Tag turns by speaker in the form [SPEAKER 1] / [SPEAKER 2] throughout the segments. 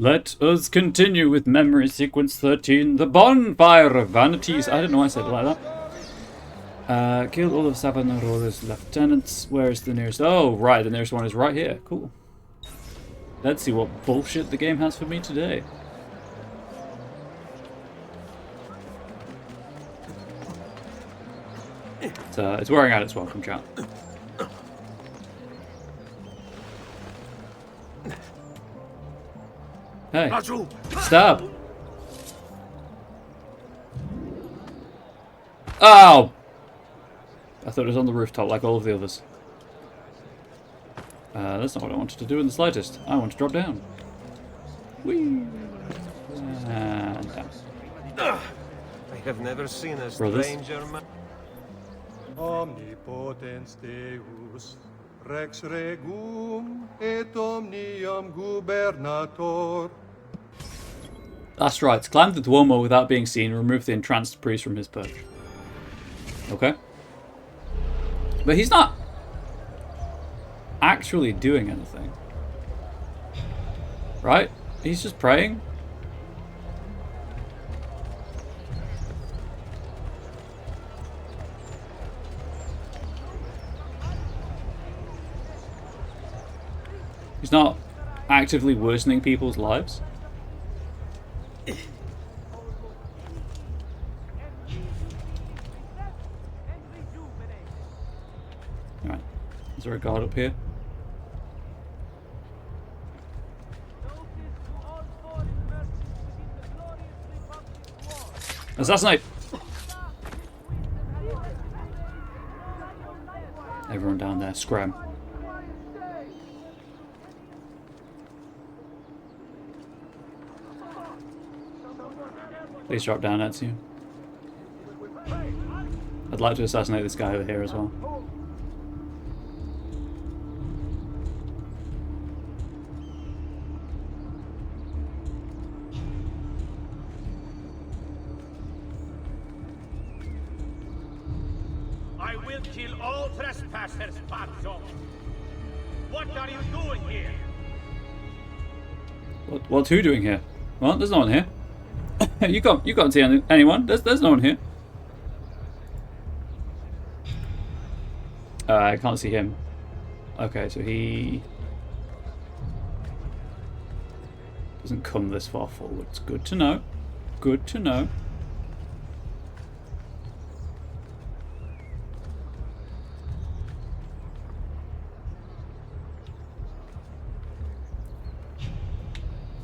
[SPEAKER 1] Let us continue with memory sequence 13, the bonfire of vanities. I don't know why I said it like that. Killed all of Savonarola's lieutenants. Where is the nearest? Oh, right, the nearest one is right here. Cool. Let's see what bullshit the game has for me today. It's wearing out its welcome, chat. Hey, stab! Oh! I thought it was on the rooftop like all of the others. That's not what I wanted to do in the slightest. I want to drop down. Whee! And down.
[SPEAKER 2] I have never seen a
[SPEAKER 1] Brothers.
[SPEAKER 2] stranger man.
[SPEAKER 3] Omnipotens Deus, Rex Regum, et omnium gubernator.
[SPEAKER 1] That's right. Climb the Duomo without being seen. Remove the entranced priest from his perch. Okay. But he's not actually doing anything. Right? He's just praying. He's not actively worsening people's lives. Alright. Is there a guard up here? Assassinate! Everyone down there, scram. Please drop down, Ezio. I'd like to assassinate this guy over here as well.
[SPEAKER 4] I will kill all trespassers, Pazzo. What are you doing here?
[SPEAKER 1] What's who doing here? Well, there's no one here. you can't see anyone. There's no one here. I can't see him. Okay, so he doesn't come this far forward. It's good to know. Good to know.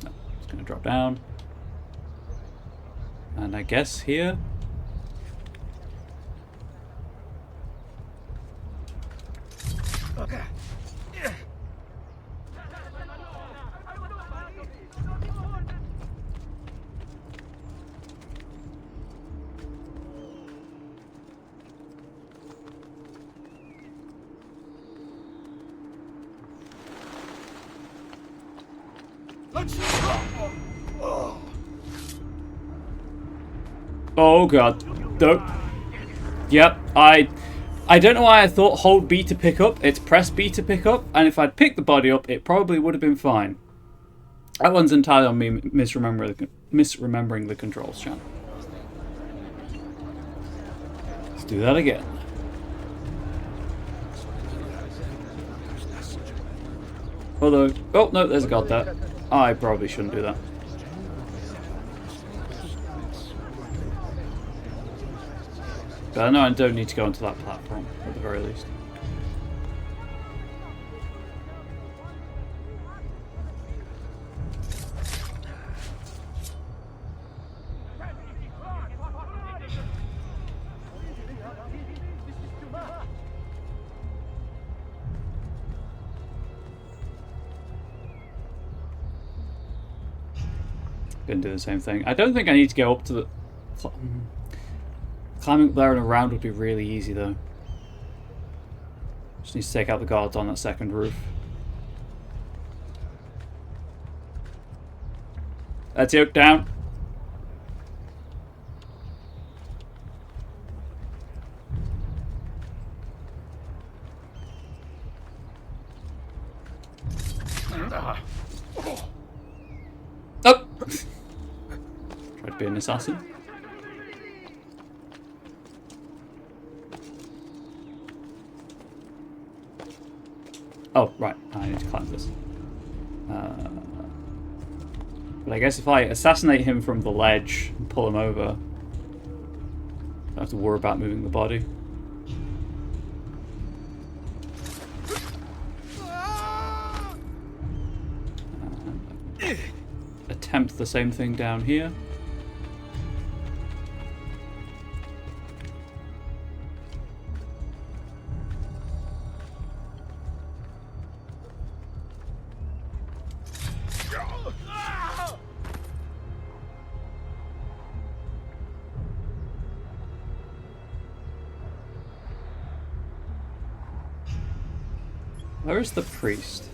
[SPEAKER 1] No, it's gonna drop down. And I guess here. Oh god. Nope. Yep, I don't know why I thought hold B to pick up. It's press B to pick up, and if I'd picked the body up, it probably would have been fine. That one's entirely on me misremembering the controls, chat. Let's do that again. Although, oh no, there's a guard there. I probably shouldn't do that. But I know I don't need to go onto that platform, at the very least. Gonna do the same thing. I don't think I need to go up to the... Climbing up there and around would be really easy, though. Just need to take out the guards on that second roof. That's it, down. be an assassin. Oh, right. I need to climb this. But I guess if I assassinate him from the ledge and pull him over, I don't have to worry about moving the body. Attempt the same thing down here. Where is the priest?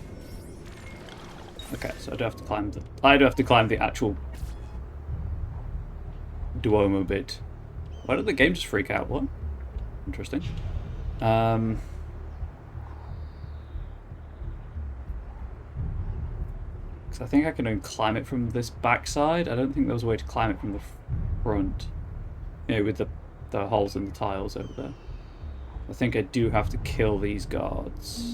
[SPEAKER 1] Okay, so I do have to climb the actual Duomo bit. Why did the game just freak out? What? Interesting. So I think I can only climb it from this backside. I don't think there was a way to climb it from the front. You know, with the holes in the tiles over there. I think I do have to kill these guards.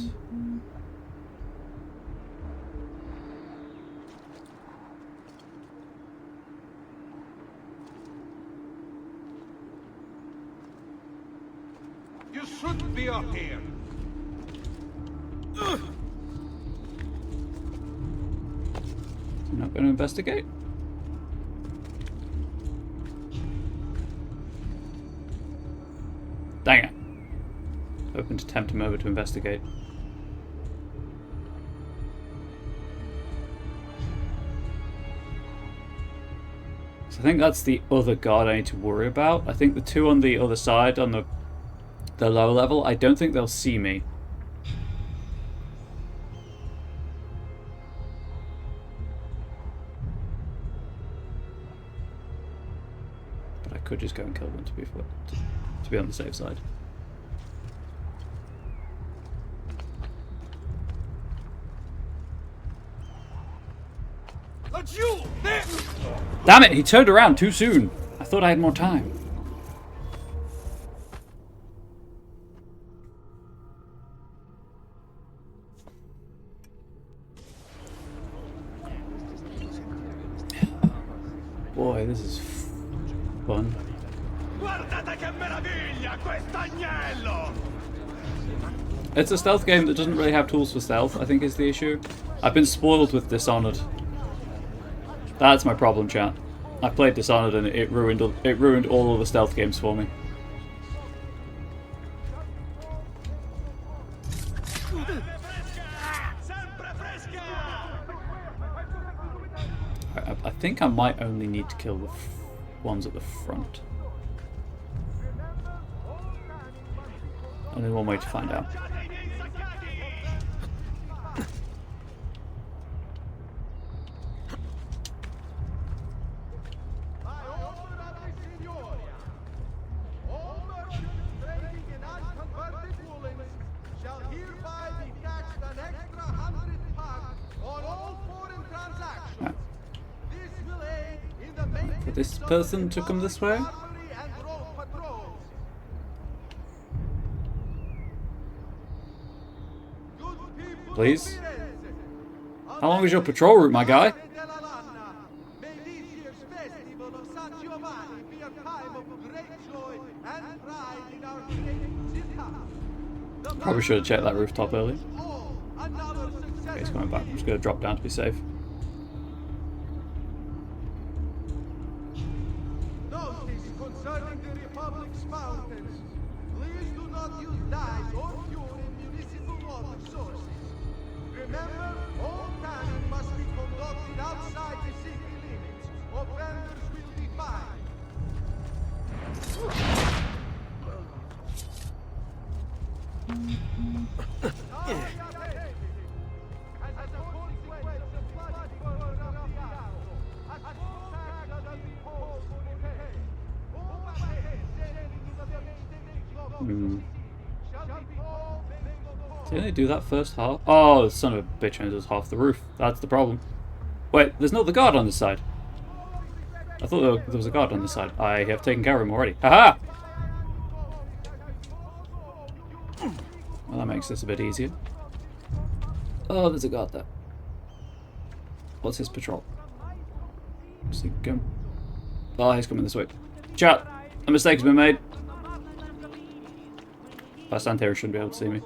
[SPEAKER 3] You shouldn't be up here.
[SPEAKER 1] I'm not going to investigate. Dang it. Hoping to tempt him over to investigate. So I think that's the other guard I need to worry about. I think the two on the other side, on the lower level, I don't think they'll see me. But I could just go and kill them to be on the safe side. Damn it, he turned around too soon. I thought I had more time. Boy, this is fun.
[SPEAKER 4] Guardate che meraviglia, quest'agnello!
[SPEAKER 1] It's a stealth game that doesn't really have tools for stealth, I think is the issue. I've been spoiled with Dishonored. That's my problem, chat. I played Dishonored and it ruined all of the stealth games for me. I think I might only need to kill the ones at the front. Only one way to find out. For this person to come this way? Please? How long is your patrol route, my guy? Probably should have checked that rooftop earlier. Okay, he's coming back. I'm just going to drop down to be safe. Did they do that first half? Oh, the son of a bitch only does half the roof. That's the problem. Wait, there's not the guard on this side. I thought there was a guard on this side. I have taken care of him already. Haha! Well, that makes this a bit easier. Oh, there's a guard there. What's his patrol? Is he going? Oh, he's coming this way. Chat! A mistake has been made. If I stand here, he shouldn't be able to see me.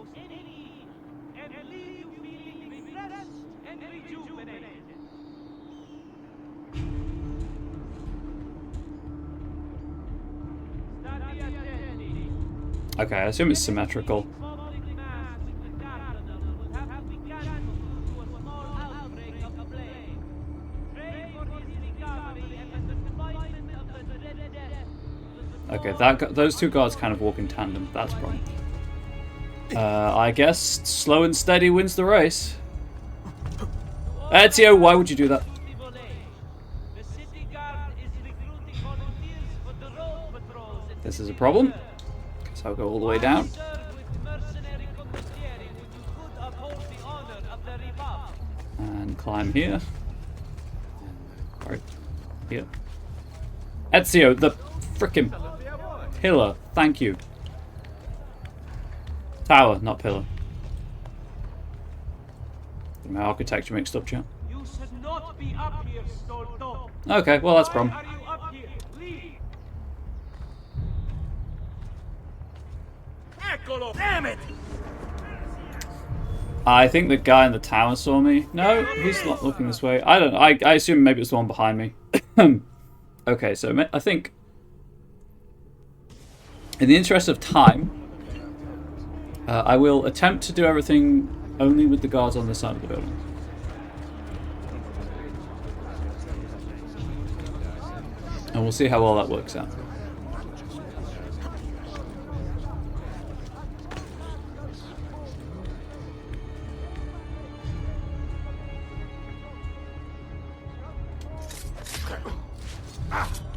[SPEAKER 1] Okay, I assume it's symmetrical. Okay, those two guards kind of walk in tandem. That's a problem. I guess slow and steady wins the race. Ezio, why would you do that? This is a problem. So I'll go all the way down. And climb here. Right here. Ezio, the frickin' pillar. Thank you. Tower, not pillar. My architecture mixed up, chat.
[SPEAKER 4] You should not be up here, Stolto.
[SPEAKER 1] Okay, well that's a problem.
[SPEAKER 4] Why are you up here? Leave. Eccolo! Damn it!
[SPEAKER 1] I think the guy in the tower saw me. No, he's not looking this way. I don't know. I assume maybe it's the one behind me. Okay, so I think in the interest of time, I will attempt to do everything only with the guards on this side of the building. And we'll see how well that works out.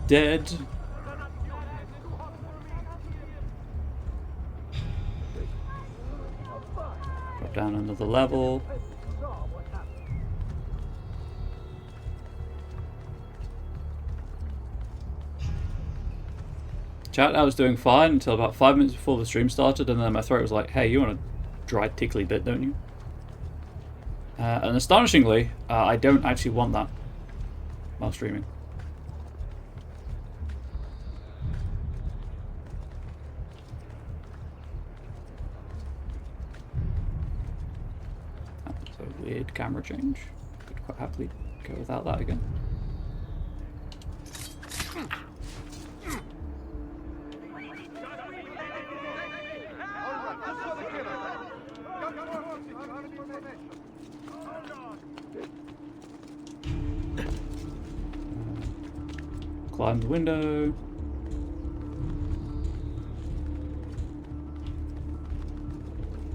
[SPEAKER 1] Dead. Drop down another level. Chat, I was doing fine until about 5 minutes before the stream started, and then my throat was like, hey, you want a dry tickly bit, don't you? And astonishingly, I don't actually want that while streaming. Weird camera change. Could quite happily go without that again. Climb the window.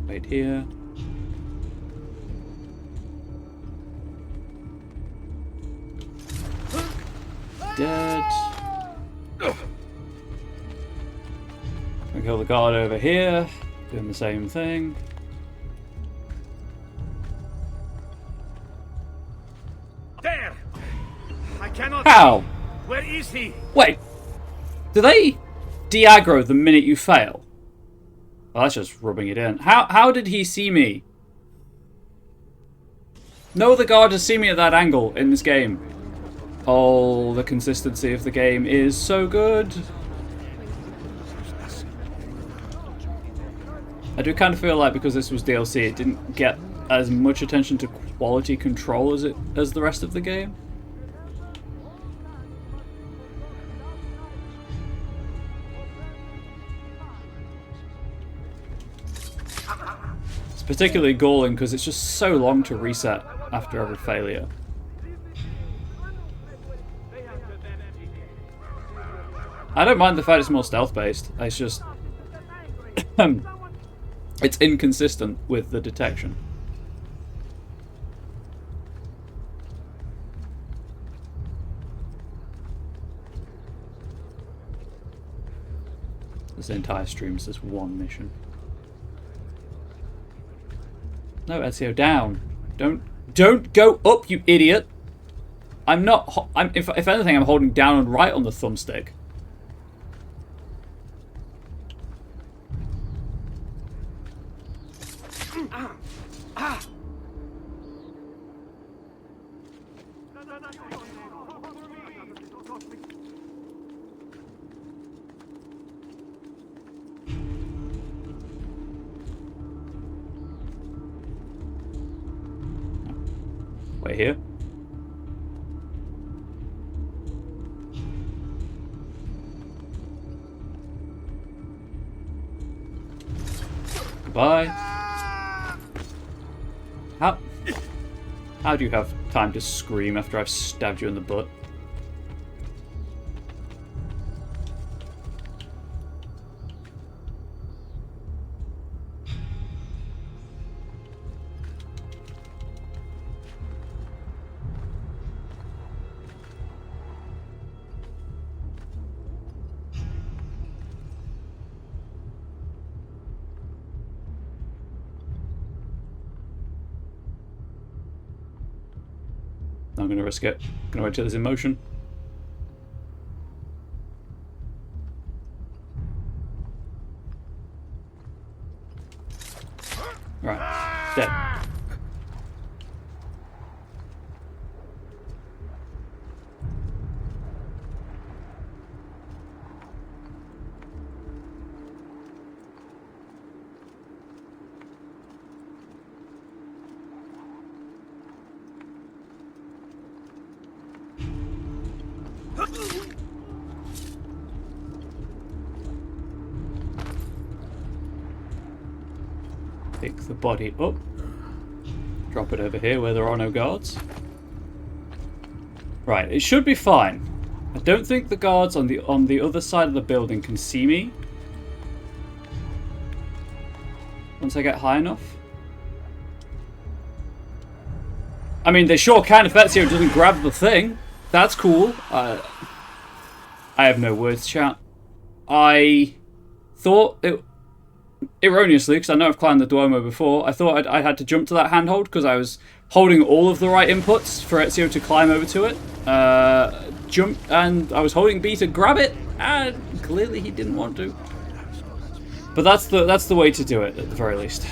[SPEAKER 1] Wait here. Dead. We kill the guard over here, doing the same thing.
[SPEAKER 4] There! I cannot.
[SPEAKER 1] How?
[SPEAKER 4] Where is he?
[SPEAKER 1] Wait, do they de-aggro the minute you fail? Well, that's just rubbing it in. How did he see me? No other guard has seen me at that angle in this game. Oh, the consistency of the game is so good. I do kind of feel like because this was DLC, it didn't get as much attention to quality control as the rest of the game. It's particularly galling because it's just so long to reset after every failure. I don't mind the fact it's more stealth-based. It's just it's inconsistent with the detection. This entire stream is just one mission. No, Ezio, down. Don't go up, you idiot. I'm not. If anything, I'm holding down and right on the thumbstick. Wait here. Goodbye. How do you have time to scream after I've stabbed you in the butt? I'm going to risk it. I'm going to wait till it's in motion. Right. Dead. Pick the body up. Drop it over here where there are no guards. Right, it should be fine. I don't think the guards on the other side of the building can see me. Once I get high enough. I mean, they sure can if Ezio doesn't grab the thing. That's cool. I have no words, chat. I thought it... Erroneously, because I know I've climbed the Duomo before, I thought I had to jump to that handhold because I was holding all of the right inputs for Ezio to climb over to it. Jump, and I was holding B to grab it, and clearly he didn't want to. But that's the way to do it, at the very least.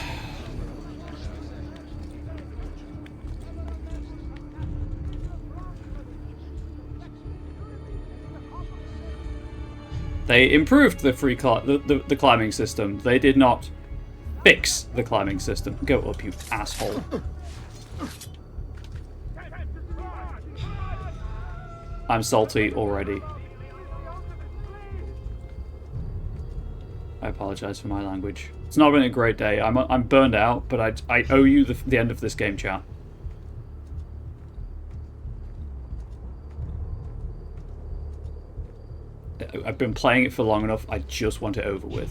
[SPEAKER 1] They improved the the climbing system. They did not fix the climbing system. Go up, you asshole. I'm salty already. I apologize for my language. It's not been a great day. I'm burned out, but I owe you the end of this game, chat. I've been playing it for long enough. I just want it over with.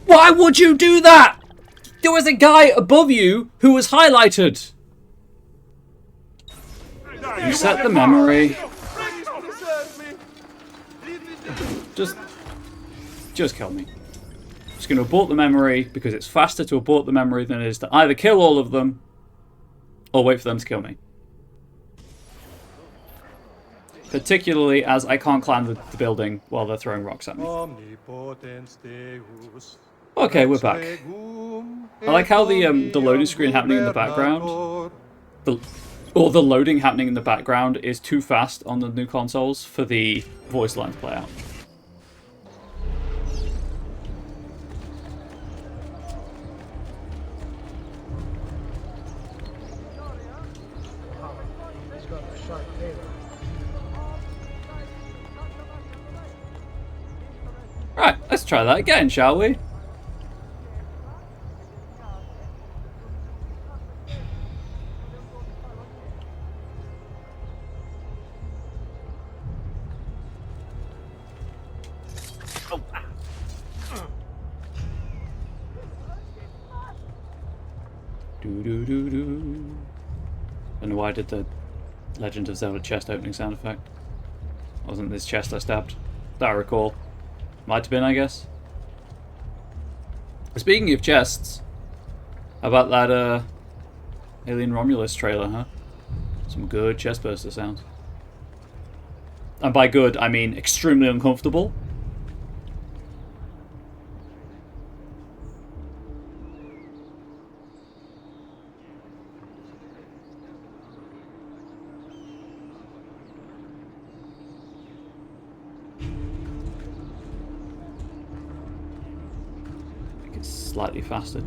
[SPEAKER 1] Why would you do that? There was a guy above you who was highlighted. Reset the memory. Just kill me. Just going to abort the memory because it's faster to abort the memory than it is to either kill all of them or wait for them to kill me. Particularly as I can't climb the building while they're throwing rocks at me. Okay, we're back. I like how the loading screen happening in the background. The loading happening in the background is too fast on the new consoles for the voice line to play out. Right, let's try that again, shall we? Do do do do. And why did the Legend of Zelda chest opening sound effect? Wasn't this chest I stabbed? That I recall. Might have been, I guess. Speaking of chests, how about that Alien Romulus trailer, huh? Some good chest burster sounds. And by good, I mean extremely uncomfortable. Slightly faster.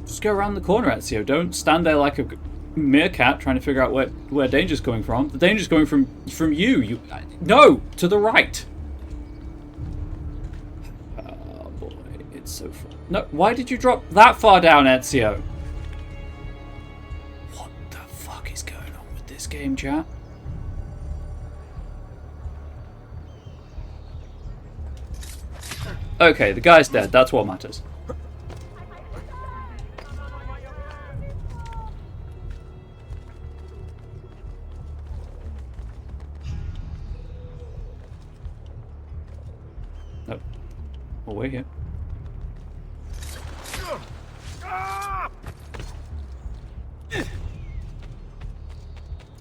[SPEAKER 1] Just go around the corner, Ezio. Don't stand there like a meerkat trying to figure out where danger's coming from. The danger's coming from you. No, to the right. Oh boy, it's so far. No, why did you drop that far down, Ezio? What the fuck is going on with this game, chat? Okay, the guy's dead. That's what matters. Nope. Well, we're here.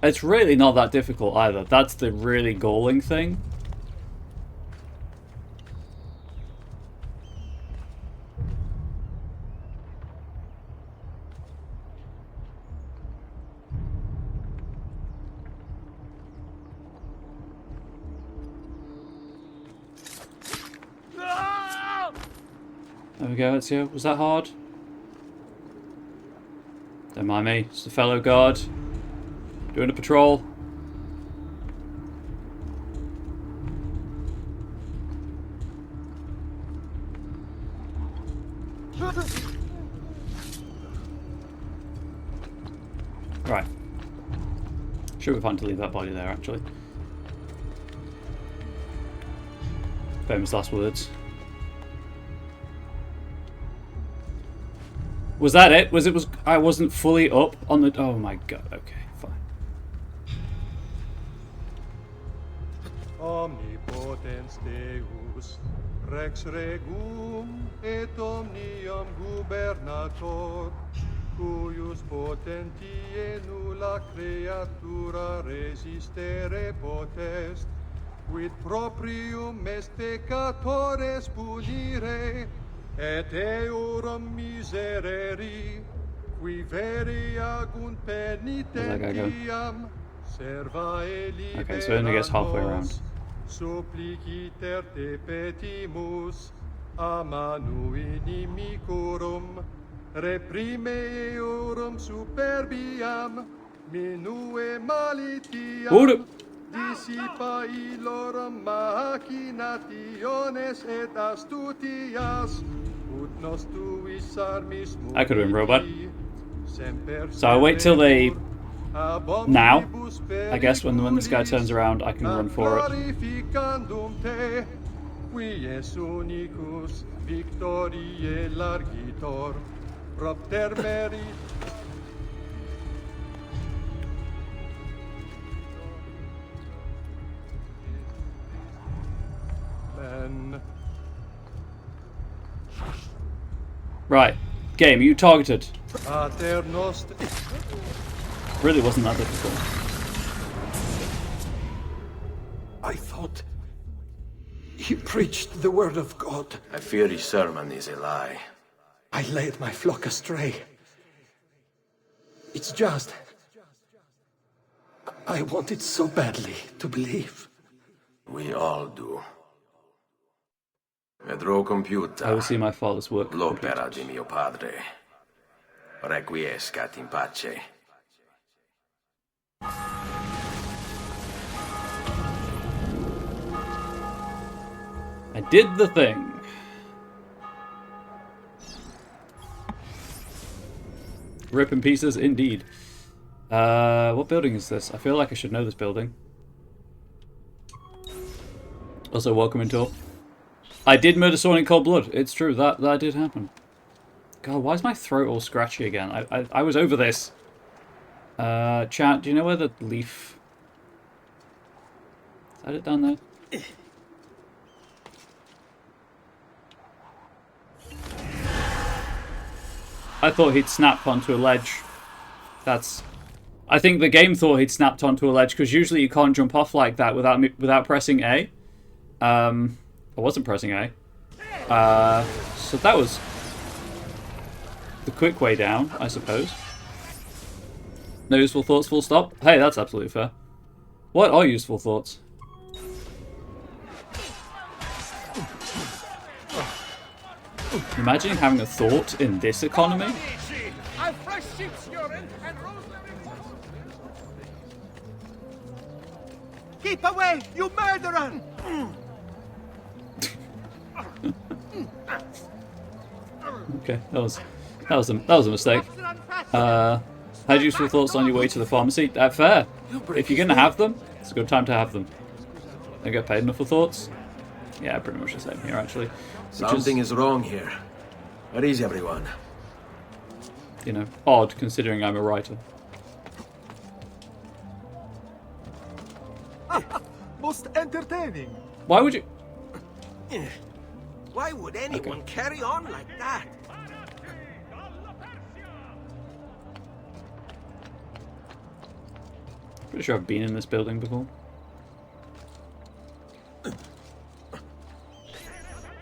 [SPEAKER 1] It's really not that difficult either. That's the really galling thing. There we go, Ezio. Was that hard? Don't mind me. It's the fellow guard. Doing a patrol. Right. Should be fun to leave that body there, actually. Famous last words. Was that it? I wasn't fully up on the... Oh my god, okay, fine.
[SPEAKER 5] Omnipotens Deus, Rex Regum, et omnium gubernator, cuius potentiae nulla creatura resistere potest, quid proprium est peccatores punire, et eorum miserere, qui vere agunt penitentiam, serva e libera.
[SPEAKER 1] Okay, so it only gets halfway around.
[SPEAKER 5] Suppliciter te petimus, a manu inimicorum, reprime eorum superbiam, minue malitiam, dissipa illorum machinationes et astutias, ut nos tuis armis
[SPEAKER 1] I could have been robot.
[SPEAKER 5] semper
[SPEAKER 1] So I wait till they... Now,
[SPEAKER 5] omnibus
[SPEAKER 1] I guess when this guy turns around, I can run for it.
[SPEAKER 5] glorificandum te, qui es unicus victoriae largitor, propter merit.
[SPEAKER 1] Right. Game, you targeted.
[SPEAKER 5] Pater noster.
[SPEAKER 1] Really wasn't that difficult.
[SPEAKER 6] I thought he preached the word of God.
[SPEAKER 2] I fear his sermon is a lie.
[SPEAKER 6] I led my flock astray. It's just... I wanted so badly to believe.
[SPEAKER 2] We all do. Vedrò compiuta
[SPEAKER 1] I will see my father's work.
[SPEAKER 2] l'opera di mio padre. Requiescat in pace.
[SPEAKER 1] I did the thing. Rip in pieces, indeed. What building is this? I feel like I should know this building. Also, welcome into all. I did murder someone in cold blood. It's true, that did happen. God, why is my throat all scratchy again? I was over this. Chat, do you know where the leaf... Is that it down there? I thought he'd snapped onto a ledge. That's... I think the game thought he'd snapped onto a ledge, because usually you can't jump off like that without pressing A. I wasn't pressing A. So that was the quick way down, I suppose. No useful thoughts, full stop? Hey, that's absolutely fair. What are useful thoughts? Imagine having a thought in this economy.
[SPEAKER 4] Keep away, you murderer!
[SPEAKER 1] Okay, that was a mistake. Had useful thoughts on your way to the pharmacy? Fair. If you're gonna have them, it's a good time to have them. Don't get paid enough for thoughts? Yeah, pretty much the same here, actually.
[SPEAKER 2] Something is wrong here. Where is everyone?
[SPEAKER 1] You know, odd considering I'm a writer.
[SPEAKER 5] Most entertaining.
[SPEAKER 1] Why would you?
[SPEAKER 4] Why would anyone carry on like that?
[SPEAKER 1] Pretty sure I've been in this building before.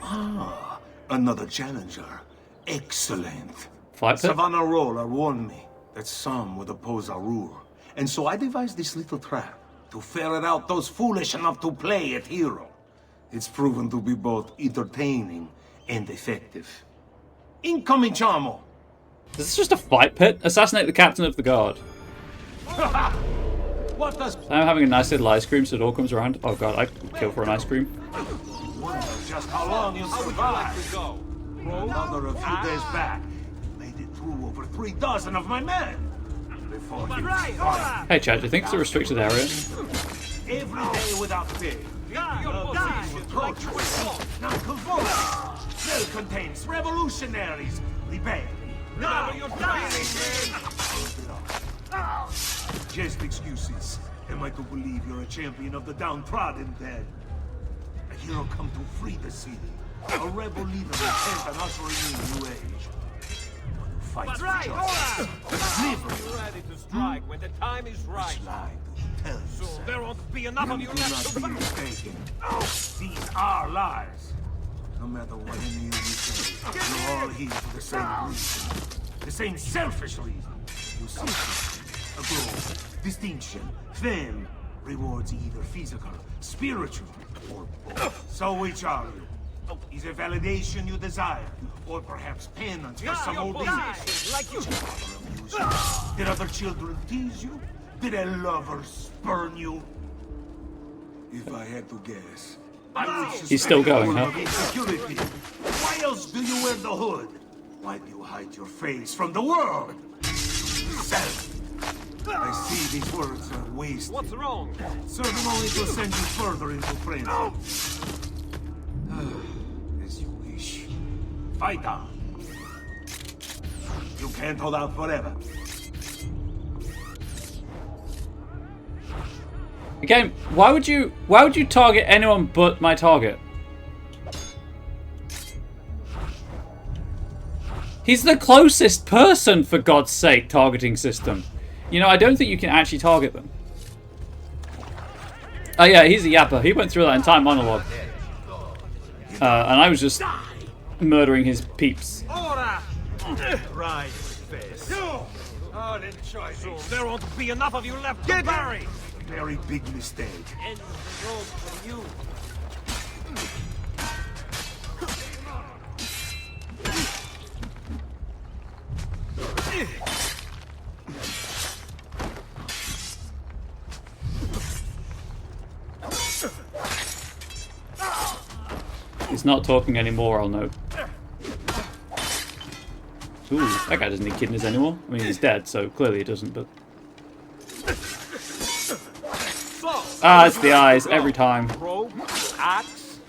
[SPEAKER 7] Ah, another challenger. Excellent.
[SPEAKER 1] Fight pit?
[SPEAKER 7] Savannah Roller warned me that some would oppose our rule, and so I devised this little trap to ferret out those foolish enough to play at hero. It's proven to be both entertaining and effective. Incoming, Chamo!
[SPEAKER 1] Is this just a fight pit? Assassinate the captain of the guard.
[SPEAKER 7] What does...
[SPEAKER 1] I'm having a nice little ice cream so it all comes around. Oh god, I could kill for an ice cream.
[SPEAKER 7] Wonder just how long you'll survive. Another a few days back, made it through over 3 dozen of my men. Before you
[SPEAKER 1] Hey Chad, do you think it's a restricted area?
[SPEAKER 7] every day without pay. Self-contains revolutionaries, rebellion. Just excuses. Am I to believe you're a champion of the downtrodden then? A hero come to free the city. A rebel leader intent on ushering in a new age. One who fights for justice. Liberty.
[SPEAKER 4] Ready to strike when the time is right.
[SPEAKER 7] Which lie do you tell
[SPEAKER 4] So
[SPEAKER 7] yourself?
[SPEAKER 4] there won't be enough of you
[SPEAKER 7] Do
[SPEAKER 4] left to
[SPEAKER 7] not be mistaken. These are lies. No matter what any of you say, you're all here for the same reason. The same selfish reason. You see, a goal, distinction, fame, rewards either physical, spiritual, or both. So which are you? Is it validation you desire, or perhaps penance for some old deeds?
[SPEAKER 4] like you.
[SPEAKER 7] Did other children tease you? Did a lover spurn you? If I had to guess, I would suspect
[SPEAKER 1] He's still going,
[SPEAKER 7] you
[SPEAKER 1] huh?
[SPEAKER 7] of insecurity. Why else do you wear the hood? Why do you hide your face from the world? Self. I see these words are wasted.
[SPEAKER 4] What's wrong?
[SPEAKER 7] Serving only to send you further into frenzy. As you wish. Fight on. You can't hold out forever.
[SPEAKER 1] Again, why would you target anyone but my target? He's the closest person, for God's sake, targeting system. You know, I don't think you can actually target them. Oh yeah, he's a yapper. He went through that entire monologue. And I was just murdering his peeps.
[SPEAKER 4] Right, face. I'll enjoy so there won't be enough of you left to bury.
[SPEAKER 7] Very big mistake.
[SPEAKER 4] End the road for you.
[SPEAKER 1] He's not talking anymore, I'll note. Ooh, that guy doesn't need kidneys anymore. I mean, he's dead, so clearly he doesn't, but... Ah, it's the eyes, every time.
[SPEAKER 4] Axe.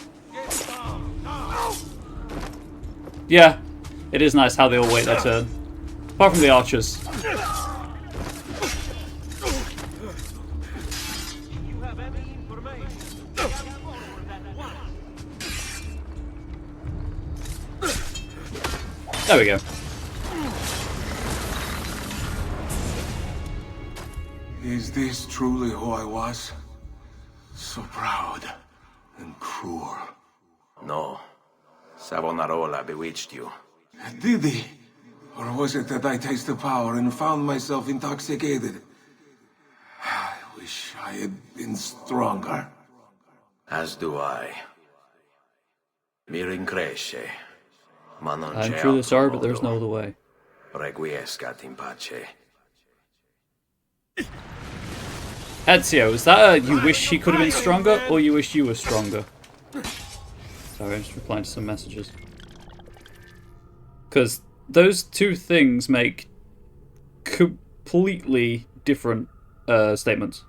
[SPEAKER 1] Yeah, It is nice how they all wait their turn. Apart from the archers.
[SPEAKER 4] You have any information?
[SPEAKER 1] There we go.
[SPEAKER 7] Is this truly who I was? So proud and cruel.
[SPEAKER 2] No. Savonarola bewitched you.
[SPEAKER 7] Did he? Or was it that I tasted power and found myself intoxicated? I wish I had been stronger.
[SPEAKER 2] As do I. Mi rincresce. Ma non
[SPEAKER 1] I'm
[SPEAKER 2] c'è
[SPEAKER 1] truly
[SPEAKER 2] altro
[SPEAKER 1] sorry, but there's
[SPEAKER 2] modo.
[SPEAKER 1] no other way.
[SPEAKER 2] Requiescat in pace.
[SPEAKER 1] Ezio, is that a you wish he could have been stronger, or you wish you were stronger? Sorry, I'm just replying to some messages. Because those two things make completely different statements.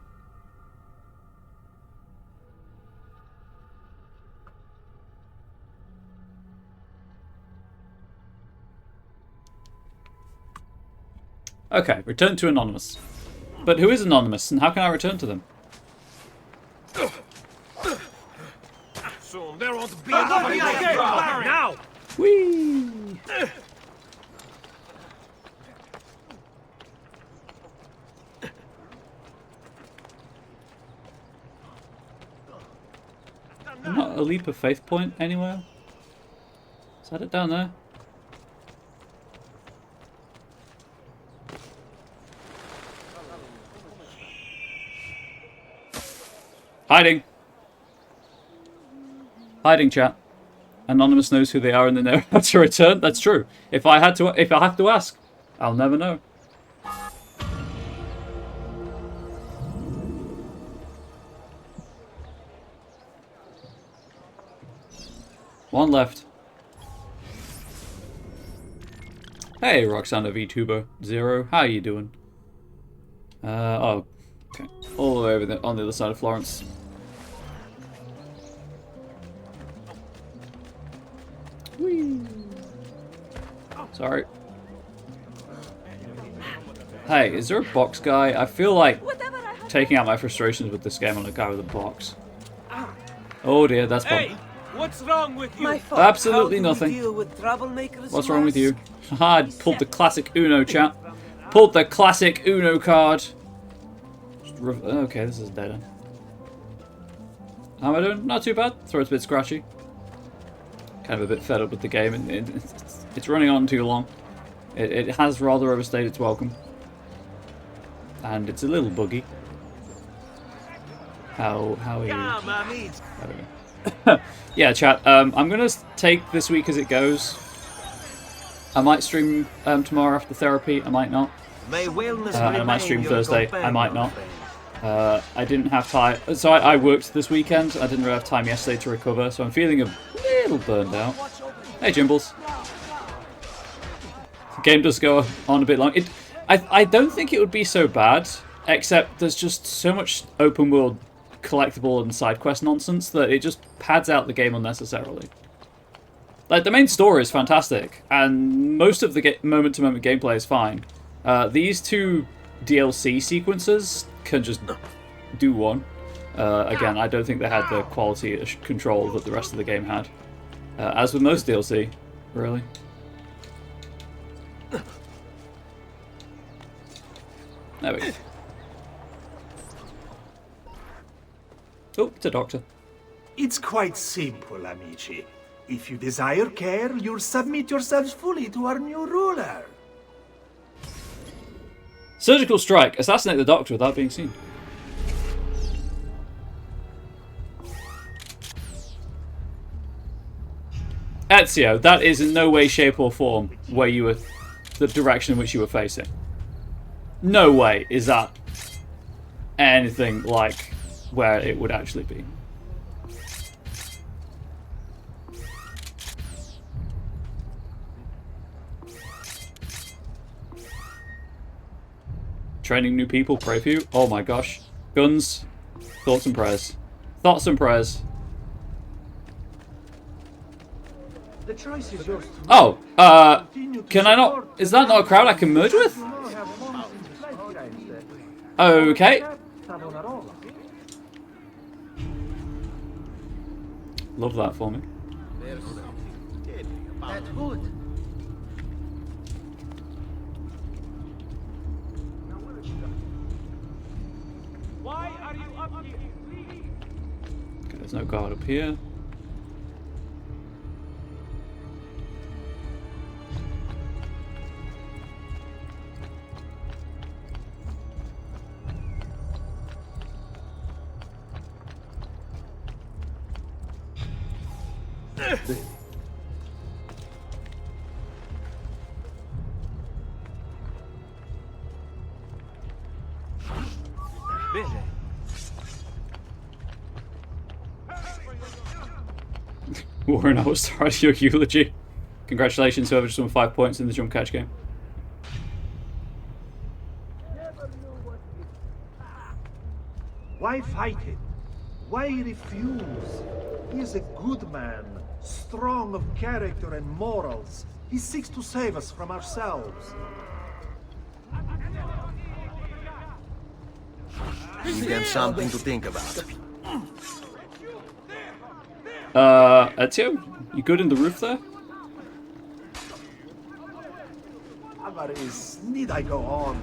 [SPEAKER 1] Okay, return to Anonymous. But who is Anonymous, and how can I return to them?
[SPEAKER 4] Soon there won't be enough of you left now.
[SPEAKER 1] Whee! Not a leap of faith point anywhere? Is that it down there? Hiding! Hiding, chat. Anonymous knows who they are and they know how to return. That's true. If I have to ask, I'll never know. One left. Hey, Roxana VTuber 0, how are you doing? Oh, okay. All the way over on the other side of Florence. Whee! Sorry. Hey, is there a box guy? I feel like taking out my frustrations with this game on a guy with a box. Oh dear, that's
[SPEAKER 4] Hey,
[SPEAKER 1] fun.
[SPEAKER 4] what's wrong with you?
[SPEAKER 1] Absolutely nothing. What's wrong with you? Haha, pulled the classic Uno, chat. Pulled the classic Uno card. Okay, this is dead end. How am I doing? Not too bad. Throat's a bit scratchy. Kind of a bit fed up with the game. And it's running on too long. It has rather overstayed its welcome. And it's a little buggy. How are you? There we go. Yeah, chat. I'm gonna take this week as it goes. I might stream tomorrow after therapy. I might not. And I might stream Thursday. I might not. I didn't have time. So I worked this weekend. I didn't really have time yesterday to recover. So I'm feeling a little burned out. Hey, Jimbles. The game does go on a bit long. I don't think it would be so bad, except there's just so much open world collectible and side quest nonsense that it just pads out the game unnecessarily. Like, the main story is fantastic, and most of the moment-to-moment gameplay is fine. These two DLC sequences can just do one. Again, I don't think they had the quality control that the rest of the game had. As with most DLC, really. There we go. Oh, it's a doctor.
[SPEAKER 8] It's quite simple, amici. If you desire care, you'll submit yourselves fully to our new ruler.
[SPEAKER 1] Surgical strike. Assassinate the doctor without being seen. Ezio, that is in no way, shape or form where you were, the direction in which you were facing. No way is that anything like where it would actually be. Training new people, pray for you. Oh my gosh. Guns, thoughts and prayers. Thoughts and prayers.
[SPEAKER 8] The choice is yours.
[SPEAKER 1] Oh, can I not? Is that not a crowd I can merge with? Okay. Love that for me.
[SPEAKER 8] That's good.
[SPEAKER 4] Why are you up here?
[SPEAKER 1] Okay, there's no guard up here. Warren, I was sorry to your eulogy. Congratulations, whoever just won 5 points in the jump catch game.
[SPEAKER 8] Why fight it? Why refuse? He is a good man, strong of character and morals. He seeks to save us from ourselves.
[SPEAKER 2] Give them something to think about.
[SPEAKER 1] Ezio? You good in the roof there?
[SPEAKER 8] Avaris, need I go on?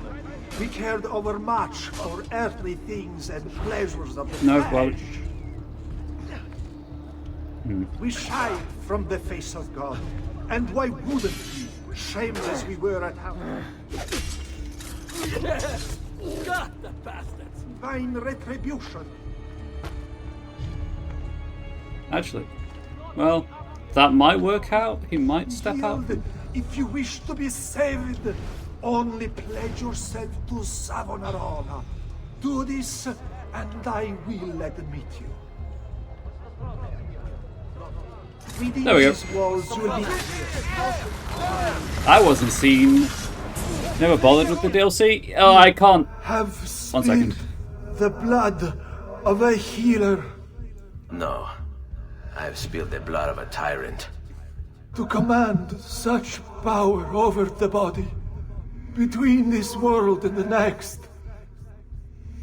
[SPEAKER 8] We cared overmuch for earthly things and pleasures of the
[SPEAKER 1] No,
[SPEAKER 8] flesh.
[SPEAKER 1] well...
[SPEAKER 8] We shied from the face of God. And why wouldn't we, shamed as we were at heart?
[SPEAKER 4] God, the bastards!
[SPEAKER 8] Divine retribution.
[SPEAKER 1] Actually, well, that might work out. He might step out.
[SPEAKER 8] Yield if you wish to be saved. Only pledge yourself to Savonarola. Do this, and I will admit you. Within
[SPEAKER 1] There we go.
[SPEAKER 8] these walls, you will be
[SPEAKER 1] I wasn't seen. Never bothered with the DLC. Oh, I can't.
[SPEAKER 8] have
[SPEAKER 1] One
[SPEAKER 8] spilled
[SPEAKER 1] second.
[SPEAKER 8] the blood of a healer
[SPEAKER 2] No. I've spilled the blood of a tyrant.
[SPEAKER 8] to command such power over the body between this world and the next.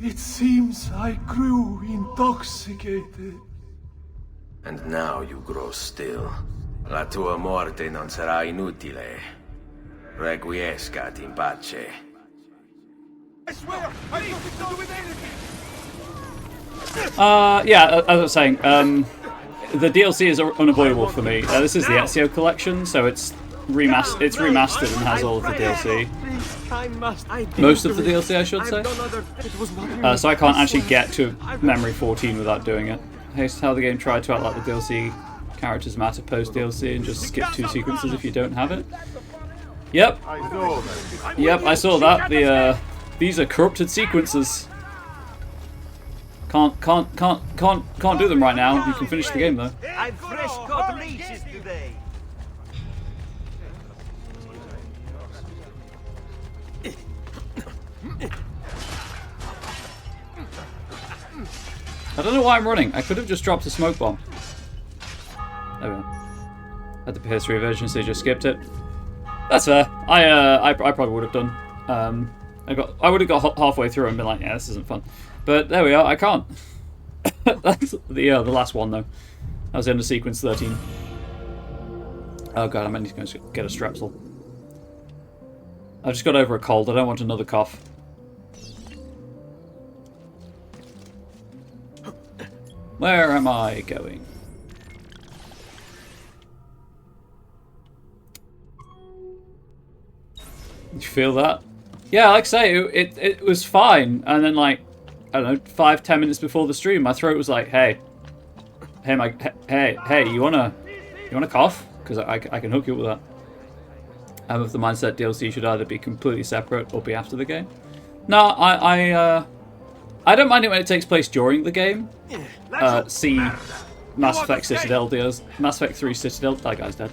[SPEAKER 8] It seems I grew intoxicated.
[SPEAKER 2] And now you grow still. La tua morte non sarà inutile. Requiescat in pace.
[SPEAKER 4] I swear, I have nothing to do with anything!
[SPEAKER 1] Yeah, as I was saying, the DLC is unavoidable for me. This is the Ezio collection, so it's remastered and has all of the DLC. Most of the DLC, I should say. So I can't actually get to Memory 14 without doing it. Here's how the game tried to act like the DLC characters matter post DLC and just skip 2 sequences if you don't have it. Yep. Yep, I saw that. These are corrupted sequences. Can't do them right now. You can finish the game though.
[SPEAKER 4] I've fresh caught leeches today!
[SPEAKER 1] I don't know why I'm running. I could have just dropped a smoke bomb. There we go. Had the PS3 version, so you just skipped it. That's fair. I probably would have done. I would have got halfway through and been like, yeah, this isn't fun. But there we are. I can't. That's the last one though. That was the end of sequence 13. Oh god, I might need to go get a strepsil. I just got over a cold. I don't want another cough. Where am I going? You feel that? Yeah, like I say, it was fine, and then like, I don't know, 5-10 minutes before the stream, my throat was like, hey, you wanna cough? Because I can hook you up with that. I'm of the mindset DLC should either be completely separate or be after the game. No, I don't mind it when it takes place during the game. See Mass Effect Citadel DLC, Mass Effect 3 Citadel. That guy's dead.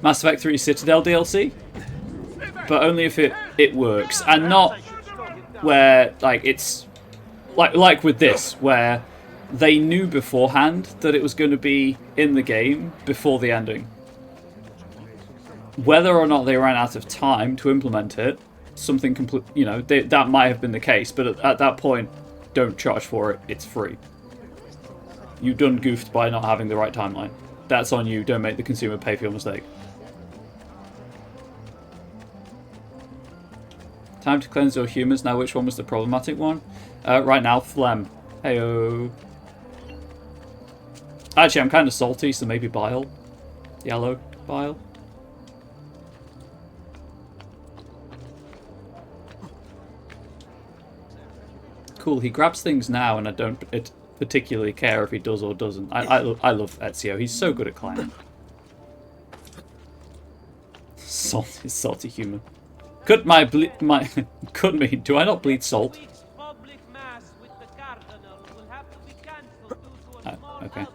[SPEAKER 1] Mass Effect 3 Citadel DLC, but only if it works, and not where like it's like with this, where they knew beforehand that it was going to be in the game before the ending. Whether or not they ran out of time to implement it, something complete, you know, that might have been the case. But at that point, don't charge for it. It's free. You done goofed by not having the right timeline. That's on you. Don't make the consumer pay for your mistake. Time to cleanse your humors. Now, which one was the problematic one? Right now, phlegm. Heyo. Actually, I'm kind of salty, so maybe bile. Yellow bile. Cool. He grabs things now, and I don't particularly care if he does or doesn't. I love Ezio. He's so good at climbing. Salty humor. Could my could me? Do I not bleed salt? Okay.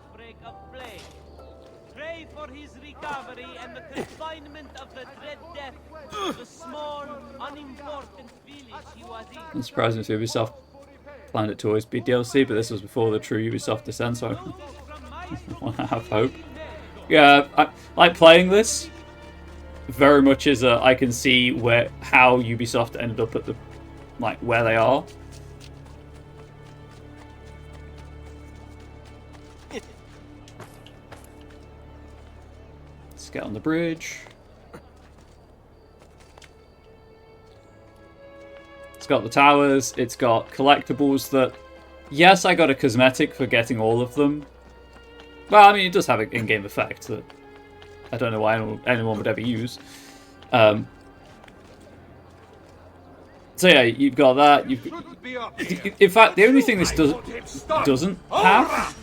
[SPEAKER 9] Pray for his recovery and the confinement of the dread death, the small, unimportant village he was in.
[SPEAKER 1] I'm surprised if Ubisoft planned it to always be DLC, but this was before the true Ubisoft descent, so I want to have hope. Yeah, I like playing this. Very much as I can see how Ubisoft ended up at the where they are. Let's get on the bridge. It's got the towers. It's got collectibles that, yes, I got a cosmetic for getting all of them. Well, I mean, it does have an in-game effect that I don't know why anyone would ever use. So yeah, you've got that. In fact, the only thing this doesn't have,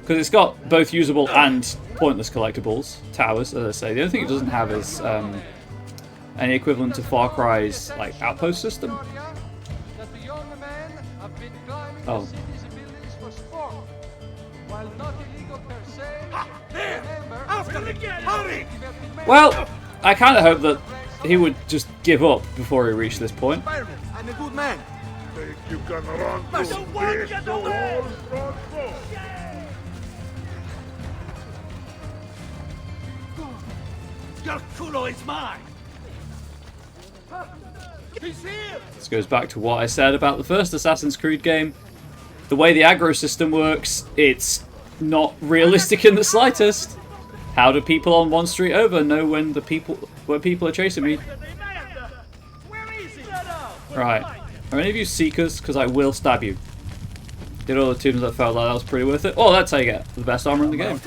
[SPEAKER 1] because it's got both usable and pointless collectibles, towers, as I say. The only thing it doesn't have is any equivalent to Far Cry's outpost system. Oh. Well, I kind of hope that he would just give up before he reached this point.
[SPEAKER 4] I'm a good man.
[SPEAKER 3] You can run
[SPEAKER 4] Your culo is mine. He's here.
[SPEAKER 1] This goes back to what I said about the first Assassin's Creed game. The way the aggro system works, it's not realistic in the slightest. How do people on one street over know when people are chasing me? Right. Are any of you seekers? Because I will stab you. Did all the teams that felt like that was pretty worth it. Oh, that's how you get the best armor in the game.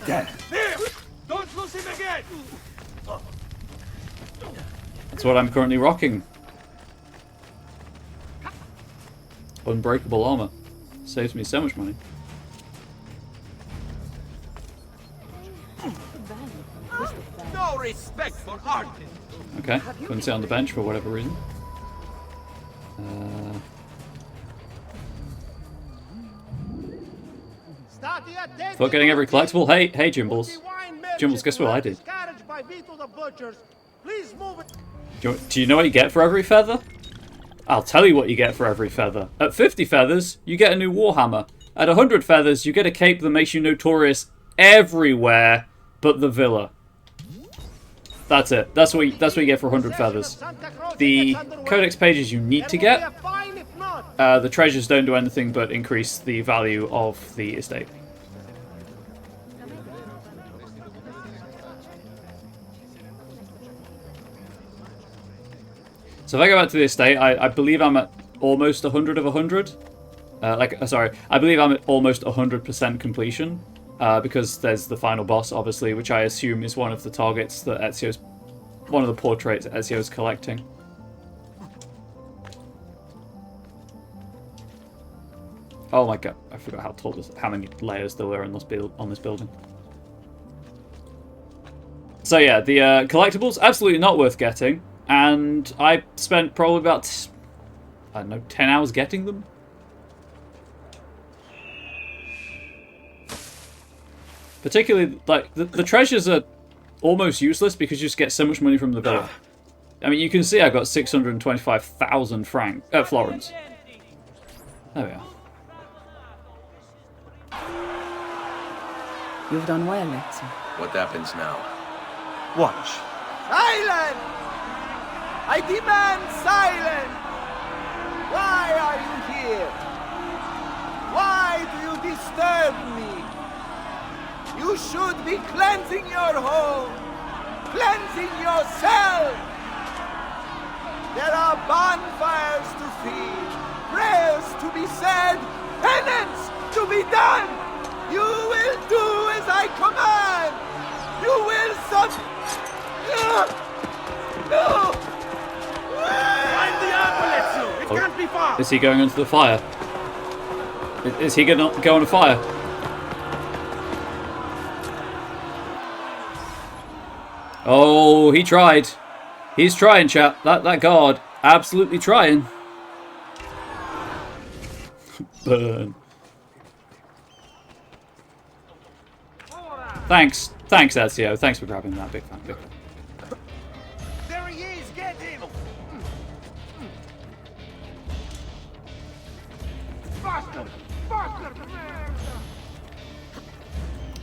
[SPEAKER 4] Don't lose him again.
[SPEAKER 1] That's what I'm currently rocking. Unbreakable armor. Saves me so much money.
[SPEAKER 4] No respect for art.
[SPEAKER 1] Okay, couldn't sit on the bench for whatever reason. For getting every collectible. Hey, Jimbles. Jimbles, guess what I did? Do you know what you get for every feather? I'll tell you what you get for every feather. At 50 feathers, you get a new warhammer. At 100 feathers, you get a cape that makes you notorious everywhere but the villa. That's it. That's what you get for 100 feathers. The codex pages you need to get. The treasures don't do anything but increase the value of the estate. So if I go back to the estate, I believe I'm at almost 100 of 100. I believe I'm at almost 100% completion. Because there's the final boss, obviously, which I assume is one of the targets that one of the portraits Ezio's collecting. Oh my god, I forgot how many layers there were on this building. So yeah, the collectibles, absolutely not worth getting, and I spent probably about, I don't know, 10 hours getting them. Particularly, the treasures are almost useless because you just get so much money from the villa. I mean, you can see I got 625,000 florins. There we are.
[SPEAKER 10] You've done well, Ezio.
[SPEAKER 2] What happens now?
[SPEAKER 4] Watch.
[SPEAKER 5] Silence! I demand silence! Why are you here? Why do you disturb me? You should be cleansing your home, cleansing yourself. There are bonfires to feed, prayers to be said, penance to be done. You will do as I command. You will No!
[SPEAKER 4] Find the ambulance! It can't be far!
[SPEAKER 1] Is he going into the fire? Is he gonna go on a fire? Oh, he tried. He's trying, chap. That guard, absolutely trying. Burn. Thanks, Ezio. Thanks for grabbing that, big fan. Big fan.
[SPEAKER 4] There he is! Get him! Faster! Faster!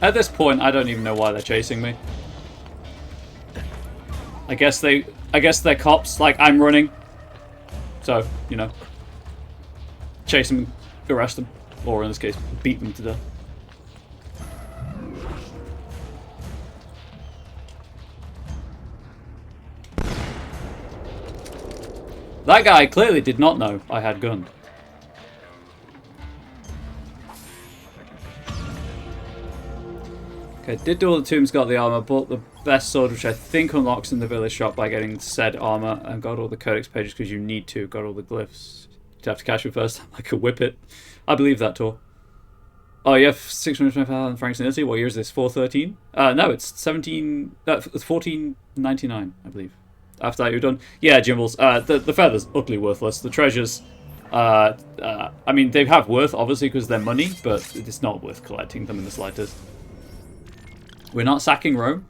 [SPEAKER 1] At this point, I don't even know why they're chasing me. I guess they're cops. Like, I'm running, so you know, chase them, arrest them, or in this case, beat them to death. That guy clearly did not know I had gun. Okay, did do all the tombs, got the armor, bought the best sword, which I think unlocks in the village shop by getting said armor, and got all the codex pages because you need to, got all the glyphs. You'd have to catch me first, I could whip it. I believe that, Tor. Oh, you have 625,000 francs in Italy. What year is this? 413? No, it's 1499, I believe. After that, you're done. Yeah, Jimbles. The feathers, utterly worthless. The treasures, I mean, they have worth, obviously, because they're money, but it's not worth collecting them in the slightest. We're not sacking Rome.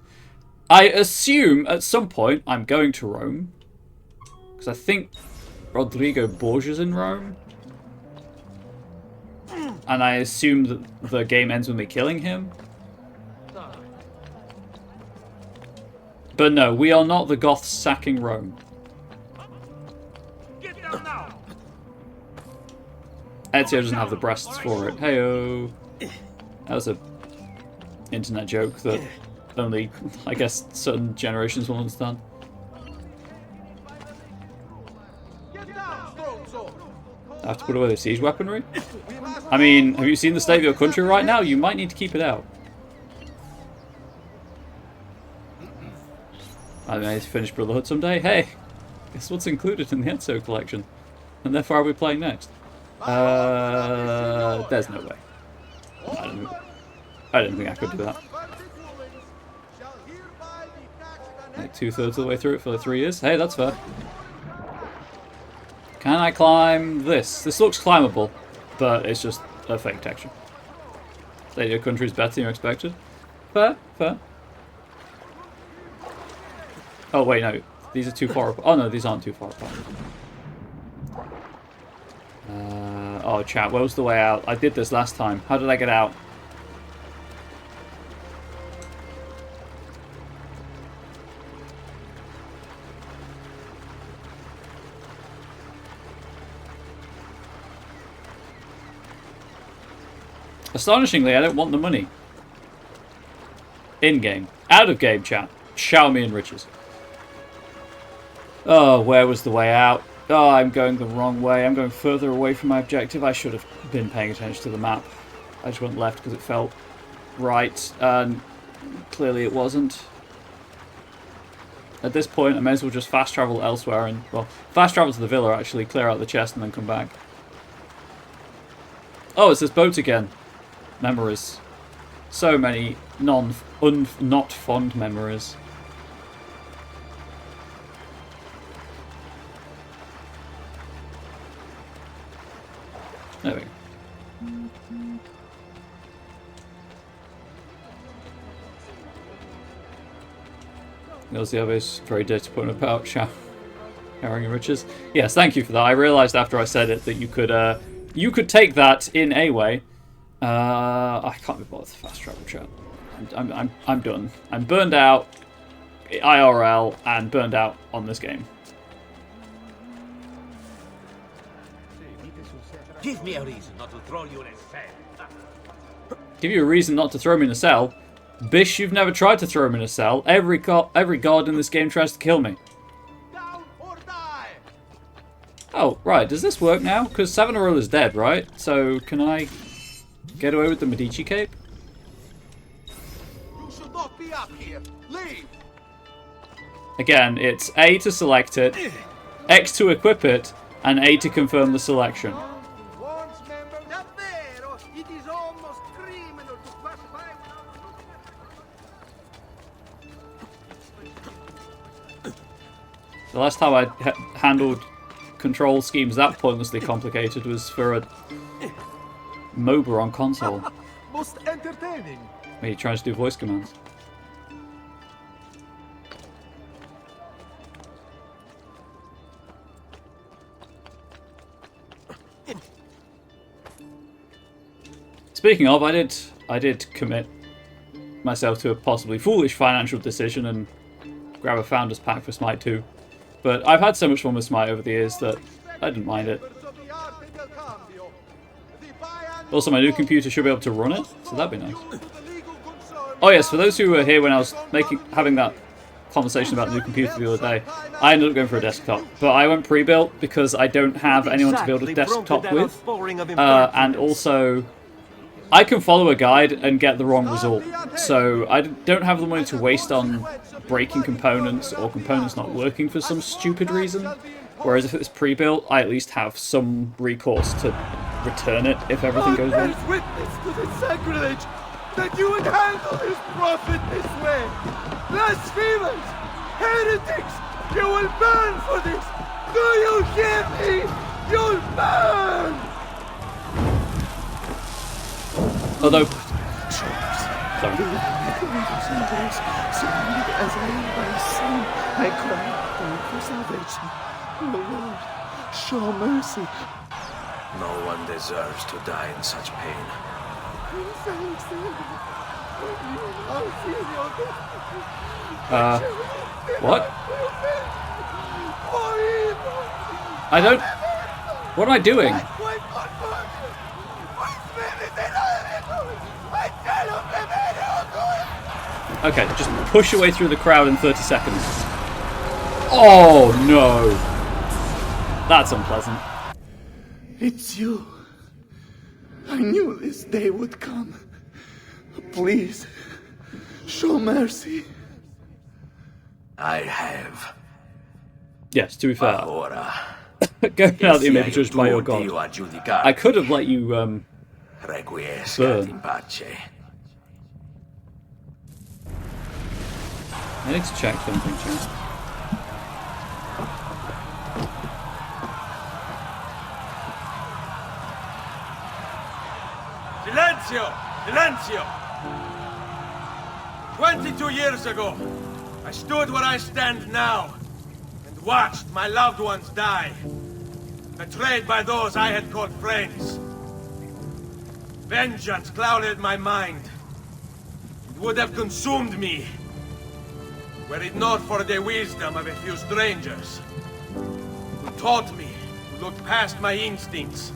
[SPEAKER 1] I assume at some point I'm going to Rome, because I think Rodrigo Borgia's in Rome. And I assume that the game ends with me killing him. But no, we are not the Goths sacking Rome.
[SPEAKER 4] Get down now!
[SPEAKER 1] Ezio doesn't have the breasts for it. Heyo. That was a internet joke that only, I guess, certain generations will understand. I have to put away the siege weaponry? I mean, have you seen the state of your country right now? You might need to keep it out. I may finish Brotherhood someday. Hey, guess what's included in the Ezio collection? And therefore, are we playing next? There's no way. I don't think I could do that. Like 2/3 of the way through it for 3 years. Hey, that's fair. Can I climb this? This looks climbable, but it's just a fake texture. State of your country is better than you expected. Fair, fair. Oh wait, no. These are too far apart. Oh no, these aren't too far apart. Oh chat, where was the way out? I did this last time. How did I get out? Astonishingly, I don't want the money. In-game. Out-of-game, chat. Shower me in riches. Oh, where was the way out? Oh, I'm going the wrong way. I'm going further away from my objective. I should have been paying attention to the map. I just went left because it felt right, and clearly it wasn't. At this point, I may as well just fast travel elsewhere and, well, fast travel to the villa, actually, clear out the chest and then come back. Oh, it's this boat again. Memories. So many not fond memories. There we go. There's the obvious, very dirty point about showering in riches. Yes, thank you for that. I realised after I said it that you could take that in a way. I can't be bothered with fast travel chat. I'm done. I'm burned out. IRL and burned out on this game.
[SPEAKER 4] Give me a reason not to throw you in a cell.
[SPEAKER 1] Give you a reason not to throw me in a cell? Bish, you've never tried to throw me in a cell. Every god in this game tries to kill me.
[SPEAKER 5] Down or die!
[SPEAKER 1] Oh, right. Does this work now? Because Savonarola's dead, right? So, can I get away with the Medici cape?
[SPEAKER 5] You should not be up here. Leave!
[SPEAKER 1] Again, it's A to select it, X to equip it, and A to confirm the selection.
[SPEAKER 5] Once member... Davvero, it is almost criminal to pass by without...
[SPEAKER 1] The last time I handled control schemes that pointlessly complicated was for a MOBA on console.
[SPEAKER 5] Most entertaining.
[SPEAKER 1] Where he tries to do voice commands. Speaking of, I did commit myself to a possibly foolish financial decision and grab a Founders Pack for Smite 2. But I've had so much fun with Smite over the years that I didn't mind it. Also, my new computer should be able to run it, so that'd be nice. Oh yes, for those who were here when I was having that conversation about the new computer the other day, I ended up going for a desktop. But I went pre-built because I don't have anyone to build a desktop with. And also, I can follow a guide and get the wrong result. So I don't have the money to waste on breaking components or components not working for some stupid reason. Whereas if it's pre-built, I at least have some recourse to return it if everything goes wrong.
[SPEAKER 5] Witness to the sacrilege that you would handle this prophet this way. Blasphemers! Heretics! You will burn for this! Do you hear me? You'll burn!
[SPEAKER 1] Although...
[SPEAKER 8] Sorry. Surrounded as I am by sin, I cry out for salvation. Oh Lord, show mercy.
[SPEAKER 2] No one deserves to die in such pain.
[SPEAKER 1] What? I don't... What am I doing? Okay, just push your way through the crowd in 30 seconds. Oh no! That's unpleasant.
[SPEAKER 8] It's you. I knew this day would come. Please, show mercy.
[SPEAKER 2] I have.
[SPEAKER 1] Yes, to be fair.
[SPEAKER 2] Ora.
[SPEAKER 1] Going out you may be judged by your god. I could have let you, burn. I need to check something, chat.
[SPEAKER 4] Silenzio! Silenzio! 22 years ago, I stood where I stand now and watched my loved ones die, betrayed by those I had called friends. Vengeance clouded my mind. It would have consumed me, were it not for the wisdom of a few strangers who taught me to look past my instincts.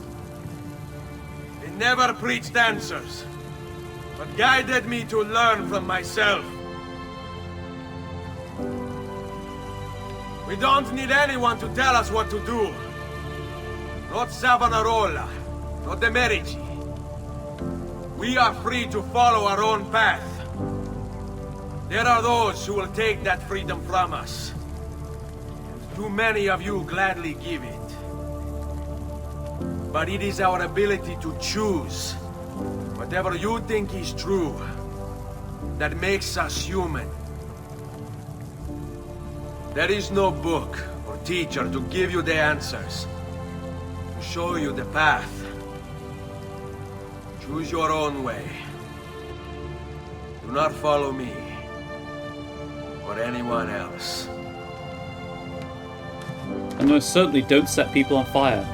[SPEAKER 4] They never preached answers, but guided me to learn from myself. We don't need anyone to tell us what to do. Not Savonarola, not the Medici. We are free to follow our own path. There are those who will take that freedom from us. And too many of you gladly give it. But it is our ability to choose whatever you think is true that makes us human. There is no book or teacher to give you the answers, to show you the path. Choose your own way. Do not follow me or anyone else.
[SPEAKER 1] And most certainly don't set people on fire.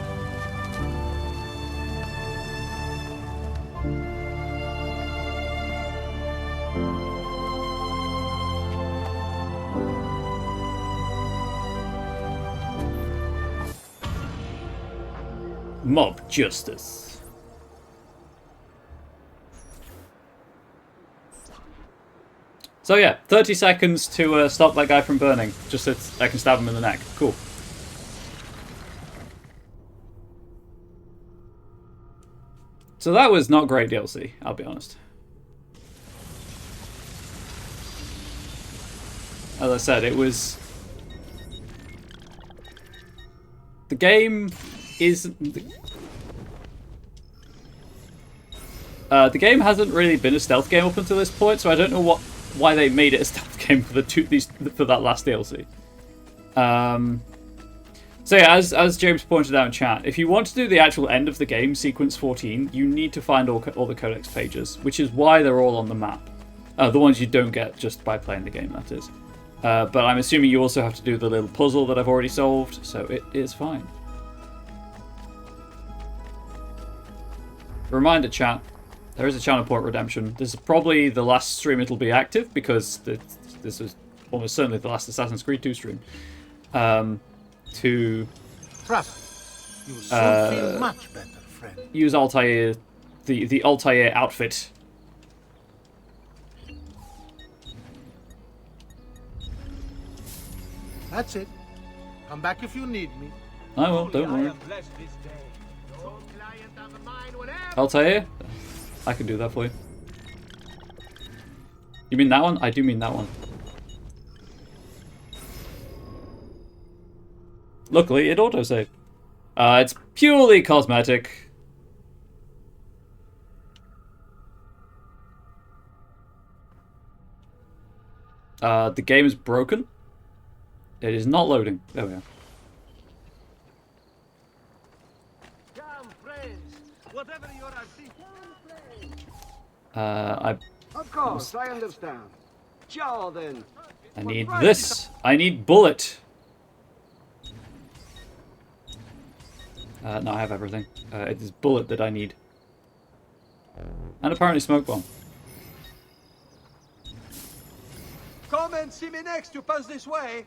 [SPEAKER 1] Mob justice. So yeah, 30 seconds to stop that guy from burning, just so I can stab him in the neck. Cool. So that was not great DLC, I'll be honest. As I said, it was... The game isn't... the game hasn't really been a stealth game up until this point, so I don't know why they made it a stealth game for for that last DLC. So yeah, as James pointed out in chat, if you want to do the actual end of the game, sequence 14, you need to find all the codex pages, which is why they're all on the map. The ones you don't get just by playing the game, that is. But I'm assuming you also have to do the little puzzle that I've already solved, so it is fine. Reminder chat, there is a channel port redemption. This is probably the last stream it'll be active, because this is almost certainly the last Assassin's Creed 2 stream. To
[SPEAKER 7] Trust. You will soon feel much better, friend.
[SPEAKER 1] Use Altair, the Altair outfit.
[SPEAKER 7] That's it. Come back if you need me.
[SPEAKER 1] I will, don't worry. Altair? I can do that for you. You mean that one? I do mean that one. Luckily, it autosaved. It's purely cosmetic. The game is broken. It is not loading. There we are.
[SPEAKER 10] Of course, I understand. Sure then.
[SPEAKER 1] I need this. I need bullet. No, I have everything. It is bullet that I need. And apparently smoke bomb.
[SPEAKER 5] Come and see me next. You pass this way.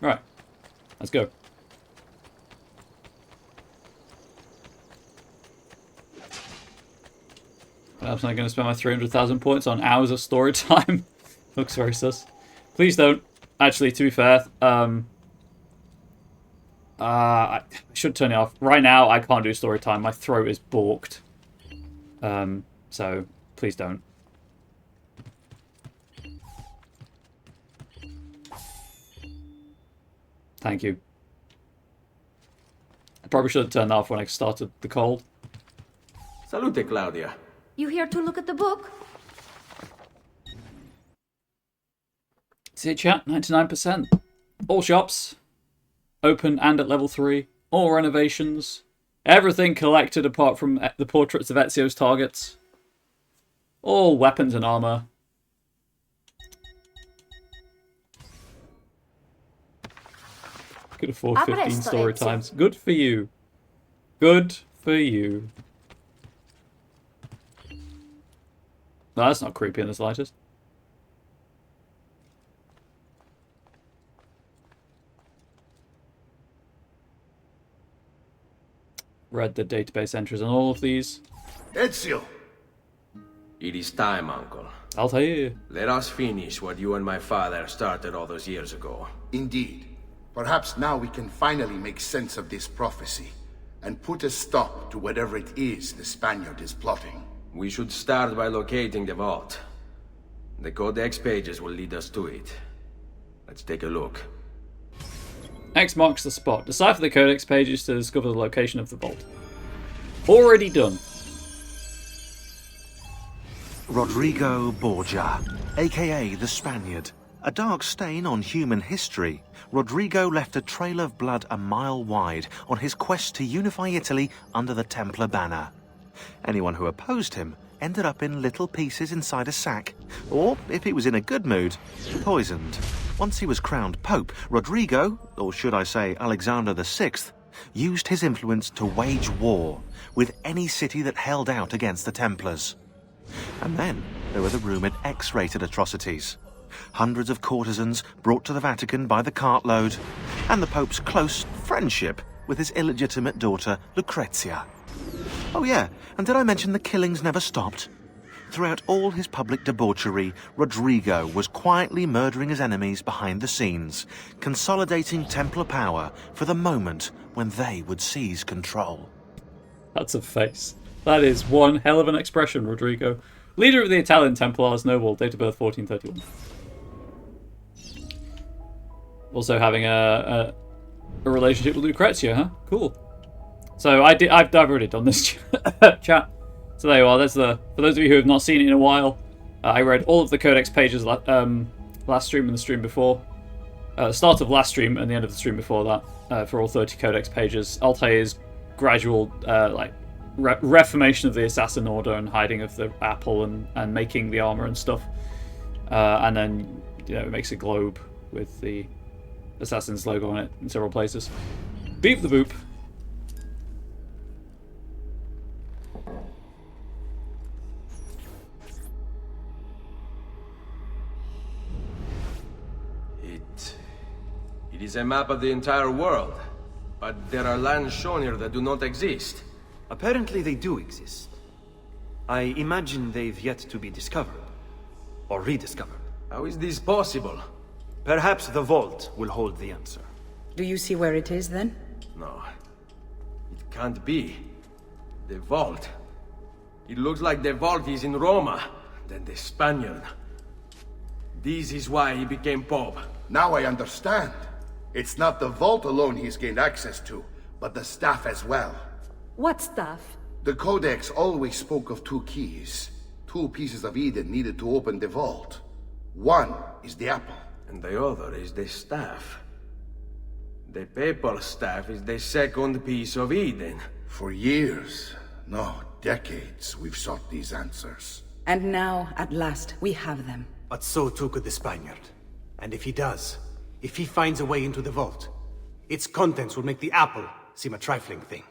[SPEAKER 1] Right. Let's go. Perhaps I'm going to spend my 300,000 points on hours of storage time. Looks very sus. Please don't. Actually, to be fair, I should turn it off. Right now, I can't do story time. My throat is balked. So, please don't. Thank you. I probably should have turned it off when I started the cold.
[SPEAKER 2] Salute, Claudia.
[SPEAKER 11] You here to look at the book?
[SPEAKER 1] See it, chat? 99%. All shops. Open and at level 3. All renovations. Everything collected apart from the portraits of Ezio's targets. All weapons and armor. Could afford 15 story times. Good for you. Good for you. No, that's not creepy in the slightest. Read the database entries on all of these.
[SPEAKER 3] Ezio!
[SPEAKER 2] It is time, Uncle.
[SPEAKER 1] Altair.
[SPEAKER 2] Let us finish what you and my father started all those years ago.
[SPEAKER 3] Indeed. Perhaps now we can finally make sense of this prophecy and put a stop to whatever it is the Spaniard is plotting.
[SPEAKER 2] We should start by locating the vault. The codex pages will lead us to it. Let's take a look.
[SPEAKER 1] X marks the spot. Decipher the codex pages to discover the location of the vault. Already done.
[SPEAKER 12] Rodrigo Borgia, aka the Spaniard. A dark stain on human history, Rodrigo left a trail of blood a mile wide on his quest to unify Italy under the Templar banner. Anyone who opposed him ended up in little pieces inside a sack, or, if he was in a good mood, poisoned. Once he was crowned Pope, Rodrigo, or should I say Alexander VI, used his influence to wage war with any city that held out against the Templars. And then there were the rumoured X-rated atrocities. Hundreds of courtesans brought to the Vatican by the cartload, and the Pope's close friendship with his illegitimate daughter, Lucrezia. Oh yeah, and did I mention the killings never stopped? Throughout all his public debauchery, Rodrigo was quietly murdering his enemies behind the scenes, consolidating Templar power for the moment when they would seize control.
[SPEAKER 1] That's a face. That is one hell of an expression, Rodrigo. Leader of the Italian Templars, noble, date of birth 1431. Also having a relationship with Lucrezia, huh? Cool. So I've already done this chat. So there you are. There's for those of you who have not seen it in a while, I read all of the Codex pages last stream and the stream before. The start of last stream and the end of the stream before that for all 30 Codex pages. Altair's gradual reformation of the Assassin Order and hiding of the apple and making the armor and stuff. And then it makes a globe with the Assassin's logo on it in several places. Beep the boop.
[SPEAKER 2] It is a map of the entire world, but there are lands shown here that do not exist.
[SPEAKER 13] Apparently they do exist. I imagine they've yet to be discovered. Or rediscovered.
[SPEAKER 2] How is this possible?
[SPEAKER 13] Perhaps the vault will hold the answer.
[SPEAKER 14] Do you see where it is, then?
[SPEAKER 2] No. It can't be. The vault. It looks like the vault is in Roma, then the Spaniard. This is why he became Pope.
[SPEAKER 3] Now I understand. It's not the vault alone he's gained access to, but the staff as well.
[SPEAKER 11] What staff?
[SPEAKER 3] The Codex always spoke of two keys. Two pieces of Eden needed to open the vault. One is the apple.
[SPEAKER 2] And the other is the staff. The papal staff is the second piece of Eden.
[SPEAKER 3] For years, no, decades, we've sought these answers.
[SPEAKER 14] And now, at last, we have them.
[SPEAKER 7] But so too could the Spaniard. And if he does, if he finds a way into the vault, its contents will make the apple seem a trifling thing.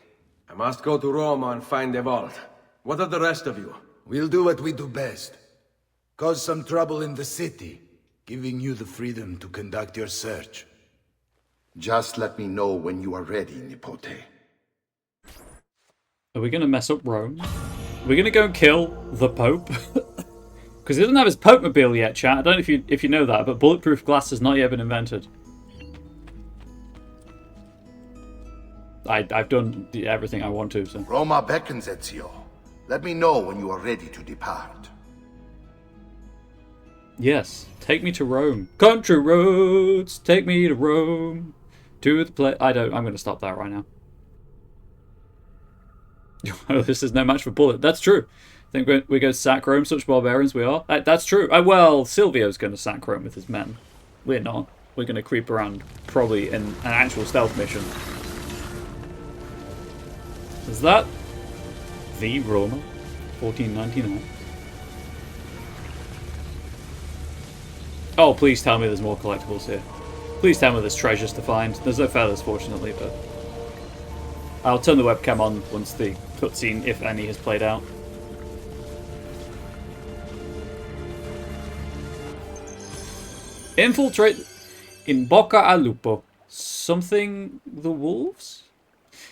[SPEAKER 2] I must go to Roma and find the vault. What of the rest of you?
[SPEAKER 15] We'll do what we do best. Cause some trouble in the city, giving you the freedom to conduct your search.
[SPEAKER 3] Just let me know when you are ready, Nipote.
[SPEAKER 1] Are we going to mess up Rome? Are we going to go and kill the Pope? Because he doesn't have his Pope-mobile yet, chat. I don't know if you know that, but bulletproof glass has not yet been invented. I've done everything I want to, so...
[SPEAKER 3] Roma beckons, Ezio. Let me know when you are ready to depart.
[SPEAKER 1] Yes, take me to Rome. Country roads, take me to Rome. To the place... I'm going to stop that right now. This is no match for Bullet. That's true. I think we're going to sack Rome, such barbarians we are. That's true. Well, Silvio's going to sack Rome with his men. We're not. We're going to creep around, probably in an actual stealth mission. Is that the Roma? 1499. Oh, please tell me there's more collectibles here. Please tell me there's treasures to find. There's no feathers, fortunately, but... I'll turn the webcam on once the cutscene, if any, has played out. Infiltrate in Bocca al Lupo. Something the wolves?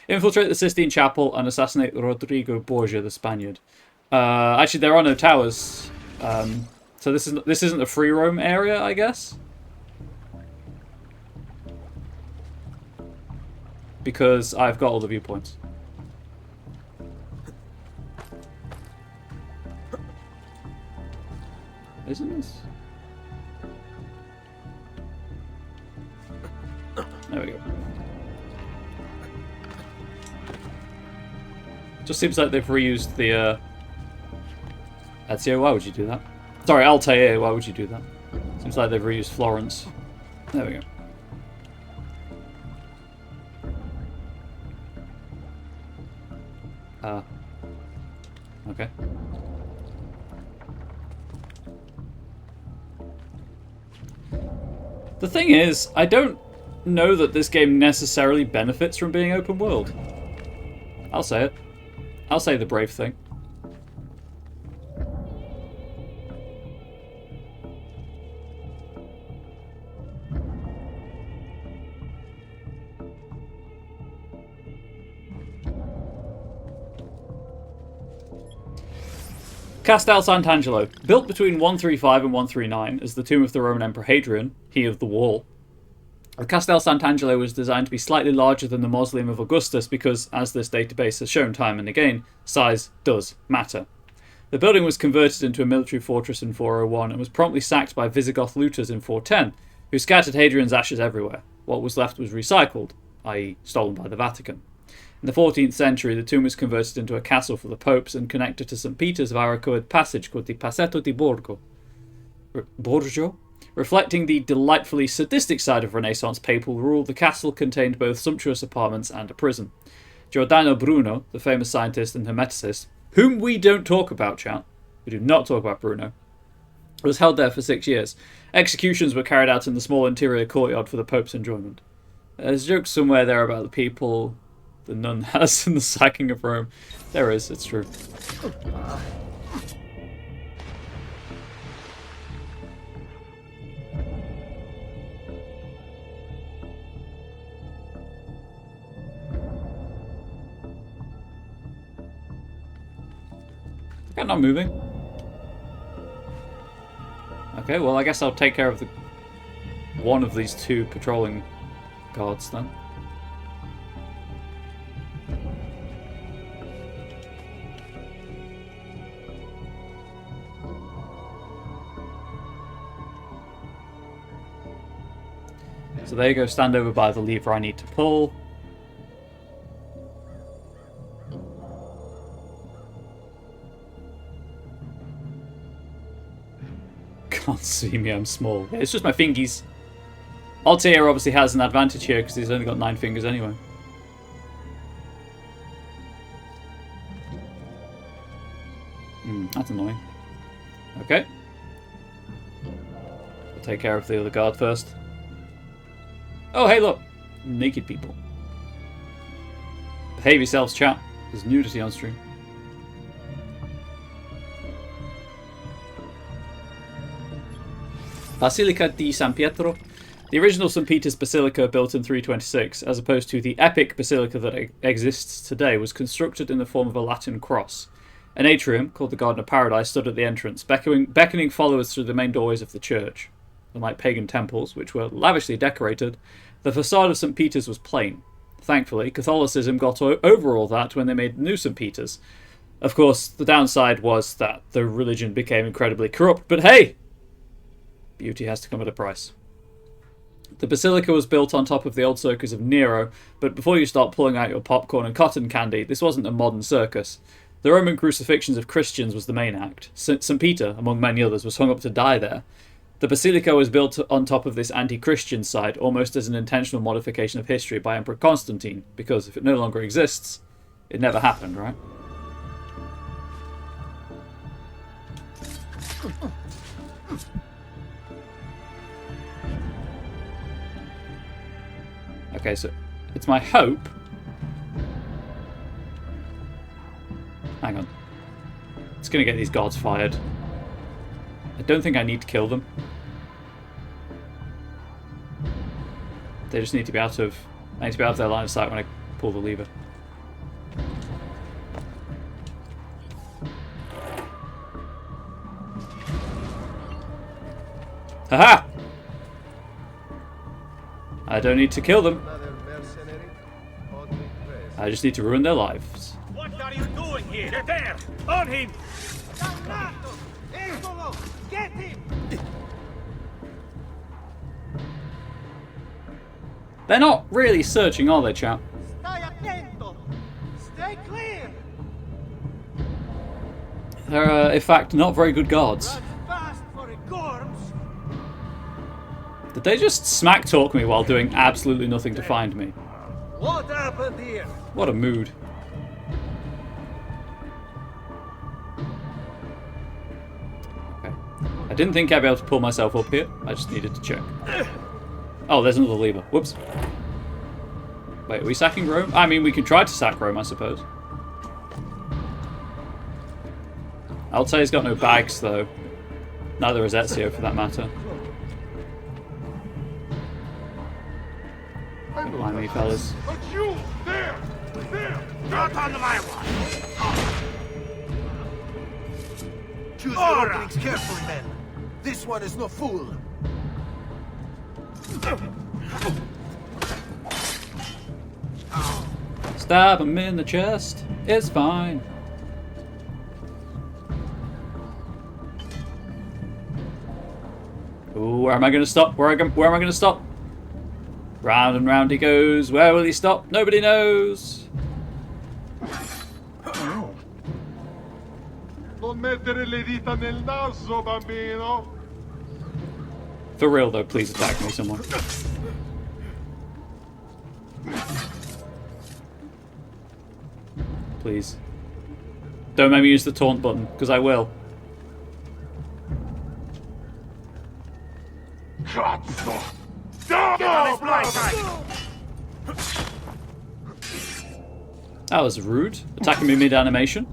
[SPEAKER 1] Infiltrate the Sistine Chapel and assassinate Rodrigo Borgia, the Spaniard. Actually, there are no towers. So this isn't a free roam area, I guess? Because I've got all the viewpoints. Isn't this? There we go. Just seems like they've reused the Ezio, why would you do that? Sorry, Altair, why would you do that? Seems like they've reused Florence. There we go. Okay. The thing is, I don't know that this game necessarily benefits from being open world. I'll say it. I'll say the brave thing. Castel Sant'Angelo, built between 135 and 139 as the tomb of the Roman Emperor Hadrian, he of the Wall. The Castel Sant'Angelo was designed to be slightly larger than the mausoleum of Augustus because, as this database has shown time and again, size does matter. The building was converted into a military fortress in 401 and was promptly sacked by Visigoth looters in 410, who scattered Hadrian's ashes everywhere. What was left was recycled, i.e. stolen by the Vatican. In the 14th century, the tomb was converted into a castle for the popes and connected to St. Peter's via a covered passage called the Passetto di Borgo. Borgio? Reflecting the delightfully sadistic side of Renaissance papal rule, the castle contained both sumptuous apartments and a prison. Giordano Bruno, the famous scientist and hermeticist, whom we don't talk about, chat, we do not talk about Bruno, was held there for 6 years. Executions were carried out in the small interior courtyard for the Pope's enjoyment. There's jokes somewhere there about the people the nun has in the sacking of Rome. There is, it's true. I'm not moving. Okay, well I guess I'll take care of one of these two patrolling guards then. So there you go, stand over by the lever I need to pull. Can't see me, I'm small. Yeah, it's just my fingies. Altair obviously has an advantage here because he's only got 9 fingers anyway. That's annoying. Okay. We'll take care of the other guard first. Oh, hey, look! Naked people. Behave yourselves, chat. There's nudity on stream. Basilica di San Pietro. The original St. Peter's Basilica, built in 326, as opposed to the epic basilica that exists today, was constructed in the form of a Latin cross. An atrium, called the Garden of Paradise, stood at the entrance, beckoning followers through the main doorways of the church. Unlike pagan temples, which were lavishly decorated, the facade of St. Peter's was plain. Thankfully, Catholicism got over all that when they made new St. Peter's. Of course, the downside was that the religion became incredibly corrupt, but hey! Beauty has to come at a price. The basilica was built on top of the old circus of Nero, but before you start pulling out your popcorn and cotton candy, this wasn't a modern circus. The Roman crucifixions of Christians was the main act. St. Peter, among many others, was hung up to die there. The basilica was built on top of this anti-Christian side, almost as an intentional modification of history by Emperor Constantine, because if it no longer exists, it never happened, right? Okay, so it's my hope. Hang on. It's going to get these guards fired. I don't think I need to kill them. They just need to be out of... I need to be out of their line of sight when I pull the lever. Haha! I don't need to kill them. I just need to ruin their lives.
[SPEAKER 7] What are you doing here? They're there! On him! Get him!
[SPEAKER 1] They're not really searching, are they, chap?
[SPEAKER 7] Stai attento! Stay clear!
[SPEAKER 1] They're, in fact, not very good guards.
[SPEAKER 7] Fast for a corpse!
[SPEAKER 1] Did they just smack talk me while doing absolutely nothing to find me?
[SPEAKER 7] What happened here?
[SPEAKER 1] What a mood. Okay. I didn't think I'd be able to pull myself up here. I just needed to check. Oh, there's another lever. Whoops. Wait, are we sacking Rome? I mean, we can try to sack Rome, I suppose. Altair's got no bags, though. Neither has Ezio, for that matter. Don't mind me, fellas.
[SPEAKER 7] But you! There! There! Not on my watch!
[SPEAKER 5] Choose your openings carefully, men. This one is no fool.
[SPEAKER 1] Stab him in the chest. It's fine. Ooh, where am I going to stop? Where am I going to stop? Round and round he goes. Where will he stop? Nobody knows.
[SPEAKER 16] Non mettere le dita nel naso, bambino.
[SPEAKER 1] For real though, please attack me, someone. Please. Don't make me use the taunt button, because I will. That was rude. Attacking me mid-animation.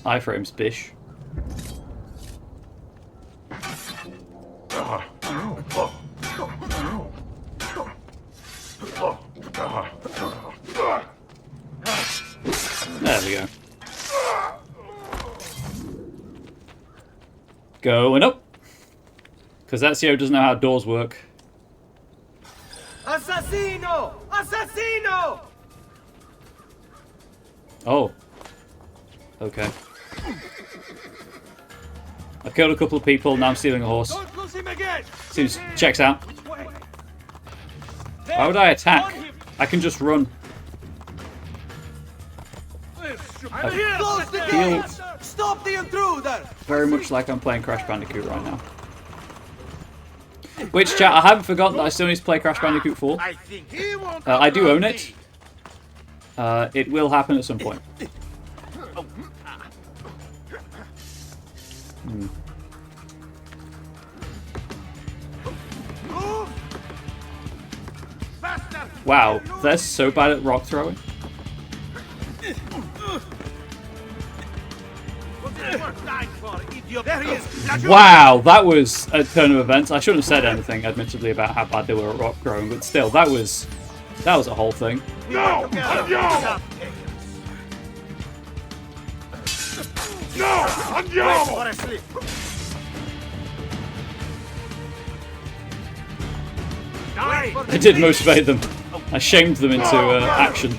[SPEAKER 1] Iframes, bish. There we go. Going up. Because Ezio doesn't know how doors work.
[SPEAKER 5] Assassino! Assassino!
[SPEAKER 1] Oh. Okay. I've killed a couple of people, now I'm stealing a horse.
[SPEAKER 5] Don't lose him again!
[SPEAKER 1] Seems checks out. Why would I attack? I can just run.
[SPEAKER 5] I'm here! Close the
[SPEAKER 1] feel
[SPEAKER 5] gate! Stop the intruder!
[SPEAKER 1] very much like I'm playing Crash Bandicoot right now. Which, chat, I haven't forgotten that I still need to play Crash Bandicoot 4. I do own it. It will happen at some point. Wow, they're so bad at rock throwing. Wow, that was a turn of events. I shouldn't have said anything, admittedly, about how bad they were at rock throwing, but still, that was a whole thing.
[SPEAKER 16] No! Andiamo! No! Andiamo!
[SPEAKER 1] I did motivate them. I shamed them into action.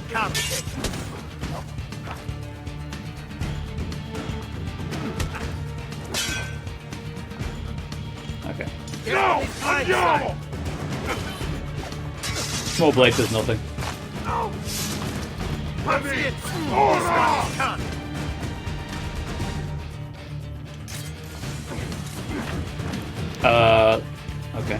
[SPEAKER 1] Okay.
[SPEAKER 16] No! Andiamo!
[SPEAKER 1] Small blade does nothing. Okay.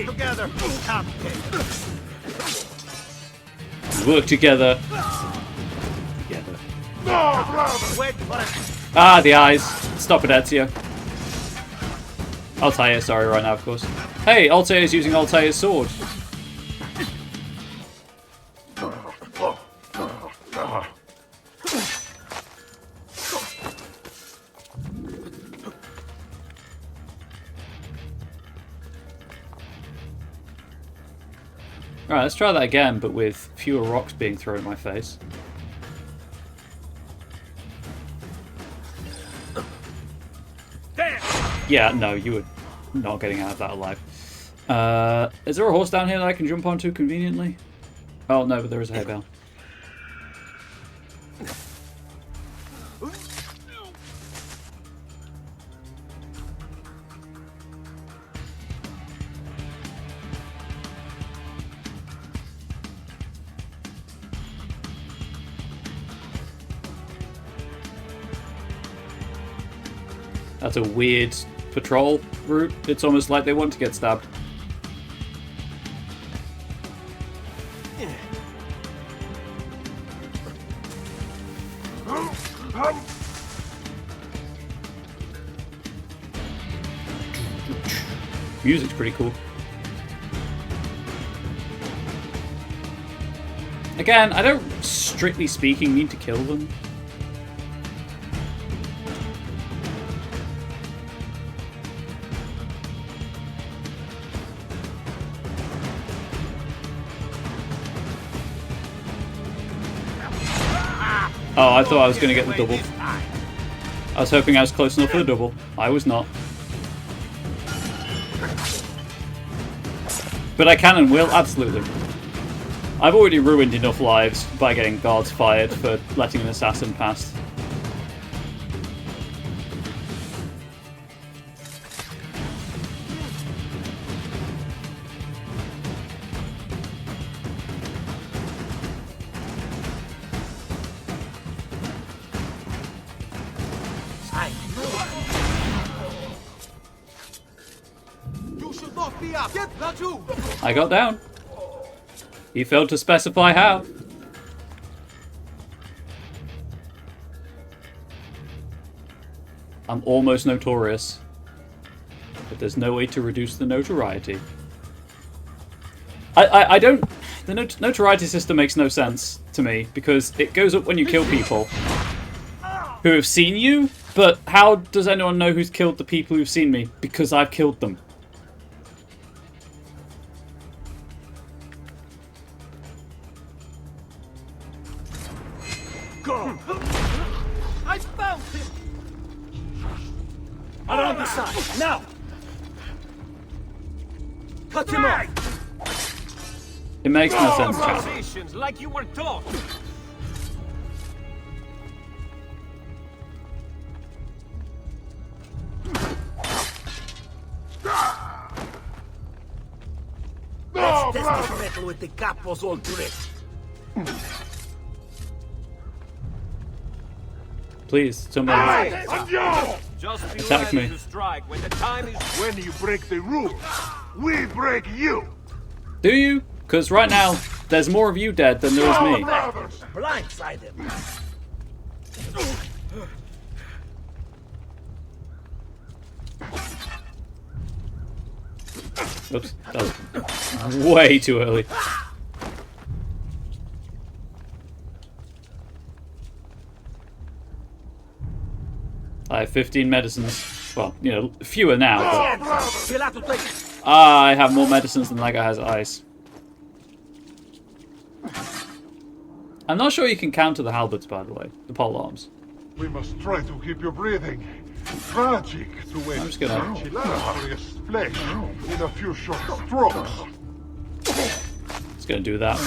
[SPEAKER 5] Together.
[SPEAKER 1] Work together. Together. Ah, the eyes. Stop it, Ezio. Altair, sorry, right now, of course. Hey, Altair is using Altair's sword. Alright, let's try that again, but with fewer rocks being thrown in my face. Yeah, no, you were not getting out of that alive. Is there a horse down here that I can jump onto conveniently? Oh, no, but there is a hay bale. That's a weird patrol route. It's almost like they want to get stabbed. Music's pretty cool. Again, I don't, strictly speaking, need to kill them. Oh, I thought I was going to get the double. I was hoping I was close enough for the double. I was not. But I can and will, absolutely. I've already ruined enough lives by getting guards fired for letting an assassin past. I got down. He failed to specify how. I'm almost notorious, but there's no way to reduce the notoriety. I don't... The notoriety system makes no sense to me, because it goes up when you kill people who have seen you, but how does anyone know who's killed the people who've seen me? Because I've killed them.
[SPEAKER 5] Go! I found him! Around the side, now! Cut him off!
[SPEAKER 1] It makes no sense, chat.
[SPEAKER 5] Like you were taught. Let's test this metal with the capo's old trick.
[SPEAKER 1] Please, somebody
[SPEAKER 16] attack
[SPEAKER 1] me.
[SPEAKER 16] When the time is when you break the rules, we break you.
[SPEAKER 1] Do you? Because right now, there's more of you dead than there is me.
[SPEAKER 5] Blindside him.
[SPEAKER 1] Oops, that was way too early. I have 15 medicines. Well, you know, fewer now, but I have more medicines than that guy has ice. I'm not sure you can counter the halberds, by the way, the pole arms.
[SPEAKER 16] We must try to keep you breathing. Tragic to waste
[SPEAKER 1] I'm just gonna
[SPEAKER 16] glorious flesh in a few short strokes.
[SPEAKER 1] Just gonna do that.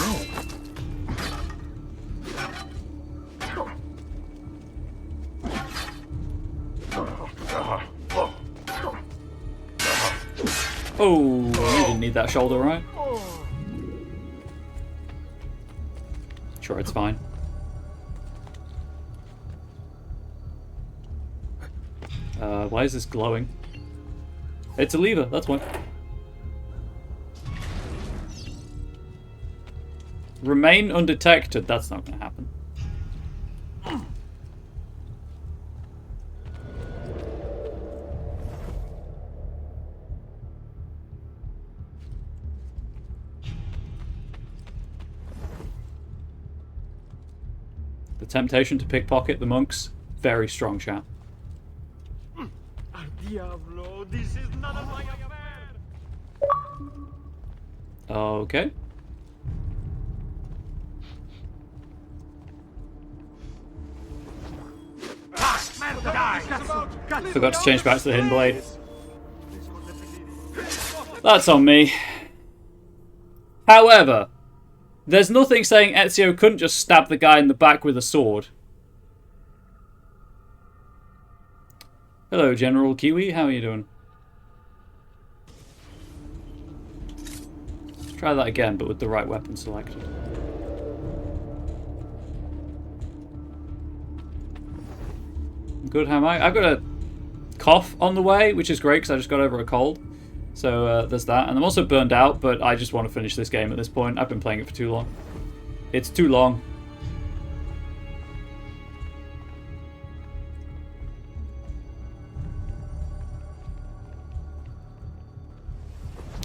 [SPEAKER 1] Oh, you didn't need that shoulder, right? Sure, it's fine. Why is this glowing? It's a lever, that's why. Remain undetected, that's not going to happen. The temptation to pickpocket the monks, very strong, chat.
[SPEAKER 5] Diablo, this is none of my affair.
[SPEAKER 1] Okay. Forgot to change back to the hidden blade. That's on me. However, there's nothing saying Ezio couldn't just stab the guy in the back with a sword. Hello, General Kiwi. How are you doing? Let's try that again, but with the right weapon selected. Good, how am I? I've got a cough on the way, which is great because I just got over a cold. So there's that. And I'm also burned out, but I just want to finish this game at this point. I've been playing it for too long. It's too long.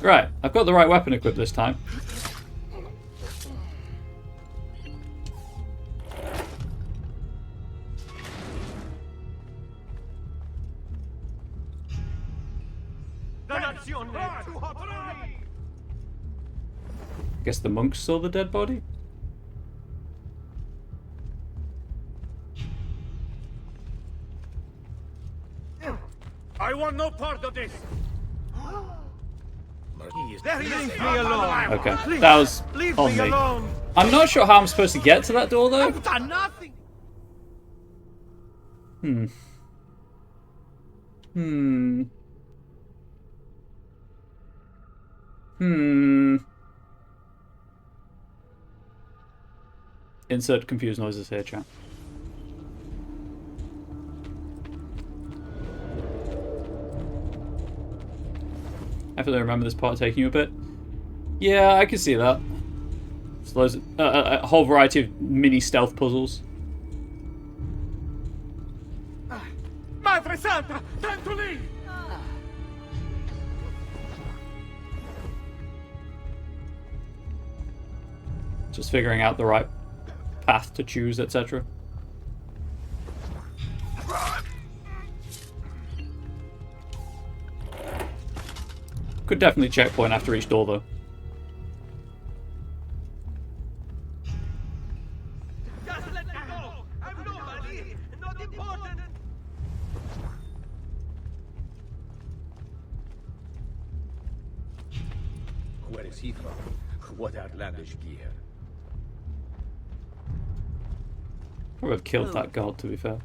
[SPEAKER 1] Right, I've got the right weapon equipped this time. Guess the monks saw the dead body?
[SPEAKER 7] I want no part of this.
[SPEAKER 4] Leave me alone.
[SPEAKER 1] Okay,
[SPEAKER 4] Please,
[SPEAKER 1] that was
[SPEAKER 4] leave
[SPEAKER 1] on
[SPEAKER 4] me
[SPEAKER 1] me.
[SPEAKER 4] alone.
[SPEAKER 1] I'm not sure how I'm supposed to get to that door, though.
[SPEAKER 4] I've done nothing.
[SPEAKER 1] Insert confused noises here, chat. I feel I remember this part taking you a bit. Yeah, I can see that. There's loads of, a whole variety of mini stealth puzzles.
[SPEAKER 4] Madre Santa, time to leave.
[SPEAKER 1] Just figuring out the right path to choose, etc. Could definitely checkpoint after each door, though.
[SPEAKER 4] Just let me go. I'm nobody. Not important.
[SPEAKER 17] Where is he from? What outlandish gear?
[SPEAKER 1] Probably have killed that god, to be fair.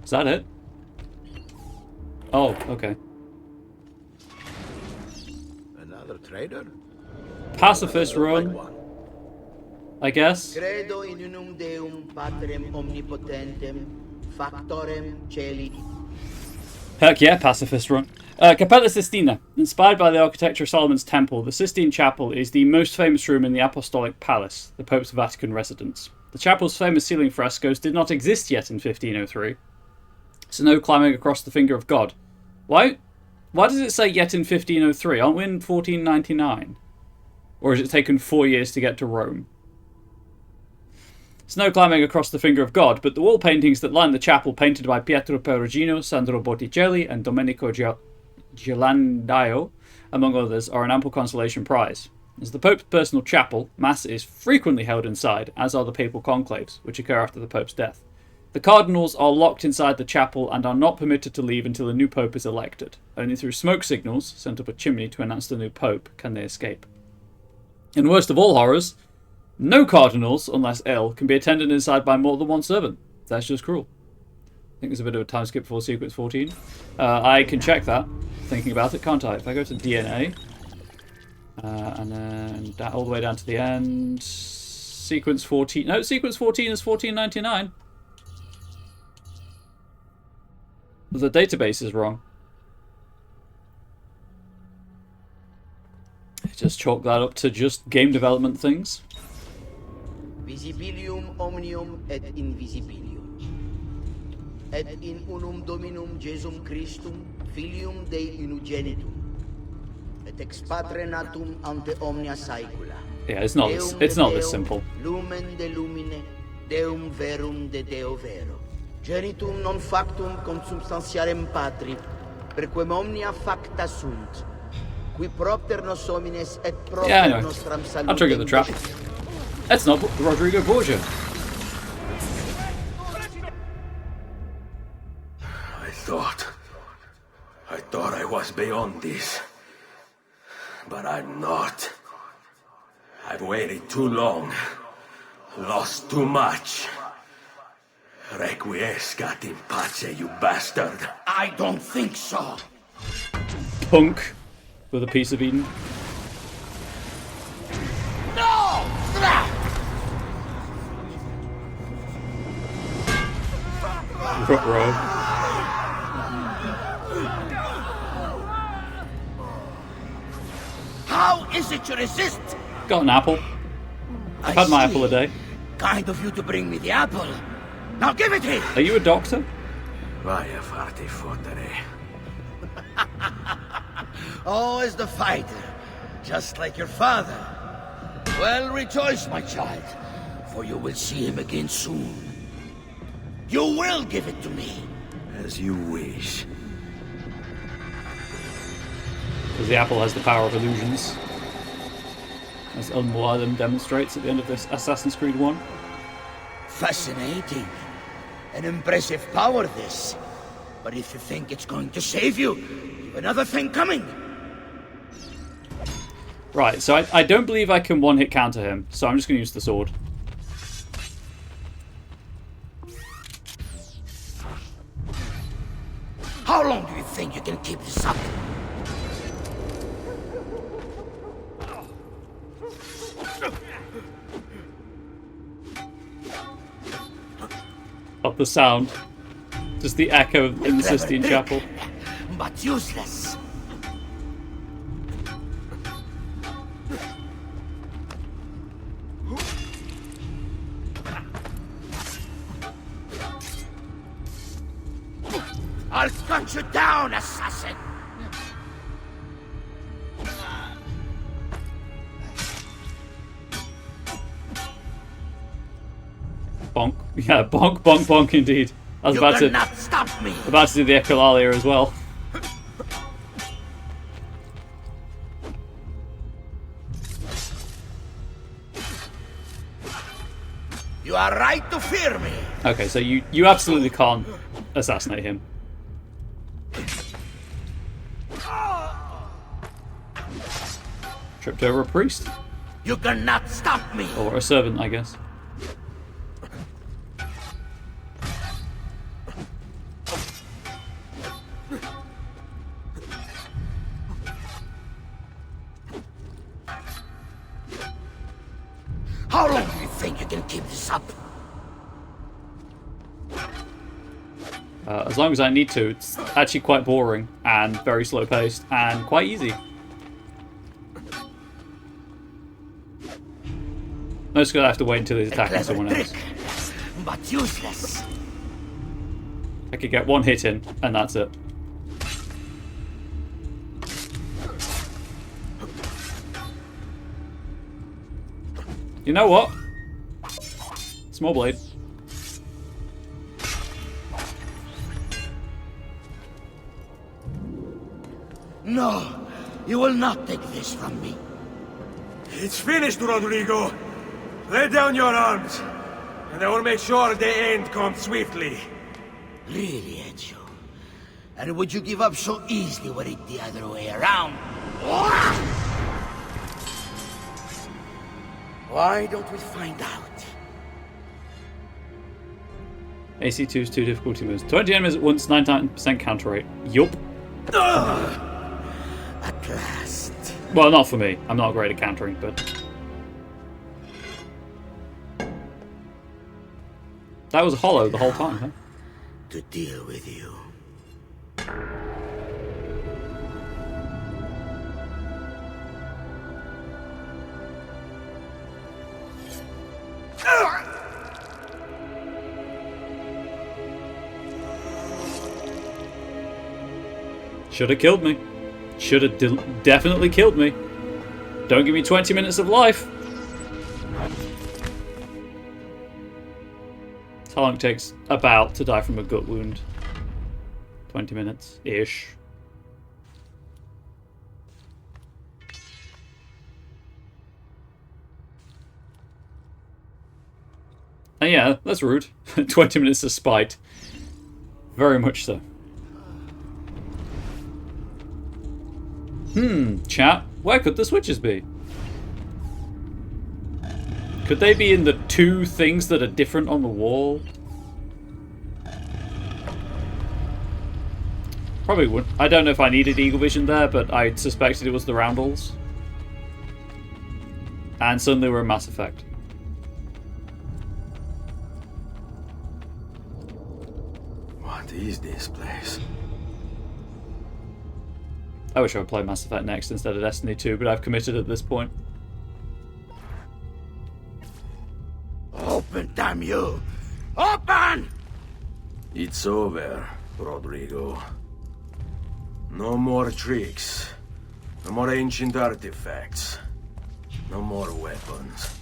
[SPEAKER 1] Is that it? Oh, okay.
[SPEAKER 17] Another trader?
[SPEAKER 1] Pacifist run, I guess.
[SPEAKER 18] Credo in unum Deum Patrem omnipotentem, factorem celi.
[SPEAKER 1] Heck yeah, pacifist run. Capella Sistina. Inspired by the architecture of Solomon's Temple, the Sistine Chapel is the most famous room in the Apostolic Palace, the Pope's Vatican residence. The chapel's famous ceiling frescoes did not exist yet in 1503. So no climbing across the finger of God. Why does it say yet in 1503? Aren't we in 1499? Or has it taken 4 years to get to Rome? Snow climbing across the finger of God, but the wall paintings that line the chapel, painted by Pietro Perugino, Sandro Botticelli, and Domenico Ghirlandaio, among others, are an ample consolation prize. As the Pope's personal chapel, Mass is frequently held inside, as are the papal conclaves, which occur after the Pope's death. The cardinals are locked inside the chapel and are not permitted to leave until a new Pope is elected. Only through smoke signals, sent up a chimney to announce the new Pope, can they escape. And worst of all horrors, no cardinals, unless ill, can be attended inside by more than one servant. That's just cruel. I think there's a bit of a time skip before sequence 14. I can check that, thinking about it, can't I? If I go to DNA, and then all the way down to the end, sequence 14. No, sequence 14 is 1499. The database is wrong. Just chalk that up to just game development things.
[SPEAKER 18] Visibilium omnium et invisibilium. Et in unum Dominum Jesum Christum, Filium Dei unigenitum. Et ex Patre natum ante omnia saecula.
[SPEAKER 1] Yeah, it's not this simple.
[SPEAKER 18] Lumen de lumine, Deum verum de Deo vero. Genitum non factum consubstantiarem Patri, perquem omnia facta sunt. Qui propter nos homines et propter
[SPEAKER 1] anyway,
[SPEAKER 18] nostram salutem.
[SPEAKER 1] I'll trigger the trap. That's not Rodrigo Borgia.
[SPEAKER 2] I thought I was beyond this. But I'm not. I've waited too long. Lost too much. Requiescat in pace, you bastard.
[SPEAKER 18] I don't think so.
[SPEAKER 1] Punk with a piece of Eden.
[SPEAKER 18] No!
[SPEAKER 1] Ruh-roh.
[SPEAKER 18] How is it you resist?
[SPEAKER 1] Got an apple. I've had my apple a day.
[SPEAKER 18] Kind of you to bring me the apple. Now give it here!
[SPEAKER 1] Are you a doctor?
[SPEAKER 2] Vaya farti fottere.
[SPEAKER 18] Always the fighter, just like your father. Well, rejoice, my child, for you will see him again soon. You will give it to me.
[SPEAKER 2] As you wish.
[SPEAKER 1] Because the apple has the power of illusions. as Al-Mualim demonstrates at the end of this Assassin's Creed 1.
[SPEAKER 18] Fascinating. An impressive power, this. But if you think it's going to save you, you've another thing coming.
[SPEAKER 1] Right, so I don't believe I can one-hit counter him, so I'm just going to use the sword.
[SPEAKER 18] How long do you think you can keep this up?
[SPEAKER 1] Of the sound. Just the echo in the Sistine Chapel.
[SPEAKER 18] But useless. I'll cut you down, assassin!
[SPEAKER 1] Bonk. Yeah, bonk, bonk, bonk indeed. I was about
[SPEAKER 18] cannot stop me!
[SPEAKER 1] About to do the echolalia as well.
[SPEAKER 18] You are right to fear me!
[SPEAKER 1] Okay, so you absolutely can't assassinate him. Tripped over a priest.
[SPEAKER 18] You cannot stop me!
[SPEAKER 1] Or a servant, I guess.
[SPEAKER 18] How long do you think you can keep this up?
[SPEAKER 1] As long as I need to. It's actually quite boring and very slow paced and quite easy. I'm just gonna have to wait until he's attacking someone else.
[SPEAKER 18] But useless.
[SPEAKER 1] I could get one hit in, and that's it. You know what? Small blade.
[SPEAKER 18] No, you will not take this from me.
[SPEAKER 4] It's finished, Rodrigo. Lay down your arms, and I will make sure the end comes swiftly.
[SPEAKER 18] Really, Ezio? And would you give up so easily were it the other way around? Why don't we find out?
[SPEAKER 1] AC2 is 2 difficulty moves. 20 enemies at once, 99% counter rate. Yup.
[SPEAKER 18] At last.
[SPEAKER 1] Well, not for me. I'm not great at countering, but... That was hollow the whole time, huh?
[SPEAKER 18] To deal with you.
[SPEAKER 1] Should have killed me. Should have definitely killed me. Don't give me 20 minutes of life. That's how long it takes about to die from a gut wound. 20 minutes-ish. And yeah, that's rude. 20 minutes of spite. Very much so. Chat, where could the switches be? Could they be in the two things that are different on the wall? Probably would. I don't know if I needed Eagle Vision there, but I suspected it was the roundels. And suddenly we're in Mass Effect.
[SPEAKER 2] What is this place?
[SPEAKER 1] I wish I would play Mass Effect next instead of Destiny 2, but I've committed at this point.
[SPEAKER 18] Open, damn you! Open!
[SPEAKER 2] It's over, Rodrigo. No more tricks. No more ancient artifacts. No more weapons.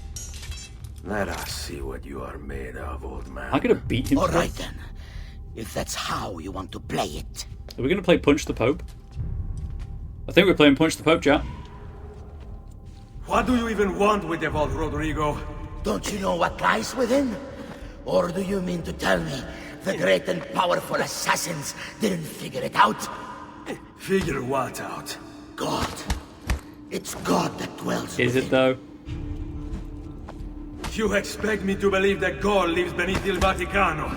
[SPEAKER 2] Let us see what you are made of, old man.
[SPEAKER 1] I'm gonna beat him.
[SPEAKER 18] All right then. If that's how you want to play it.
[SPEAKER 1] Are we gonna play Punch the Pope? I think we're playing Punch the Pope, chat.
[SPEAKER 4] What do you even want with the vault, Rodrigo?
[SPEAKER 18] Don't you know what lies within? Or do you mean to tell me the great and powerful assassins didn't figure it out?
[SPEAKER 4] Figure what out?
[SPEAKER 18] God. It's God that dwells
[SPEAKER 1] Is
[SPEAKER 18] within.
[SPEAKER 1] it though?
[SPEAKER 4] You expect me to believe that God lives beneath Il Vaticano?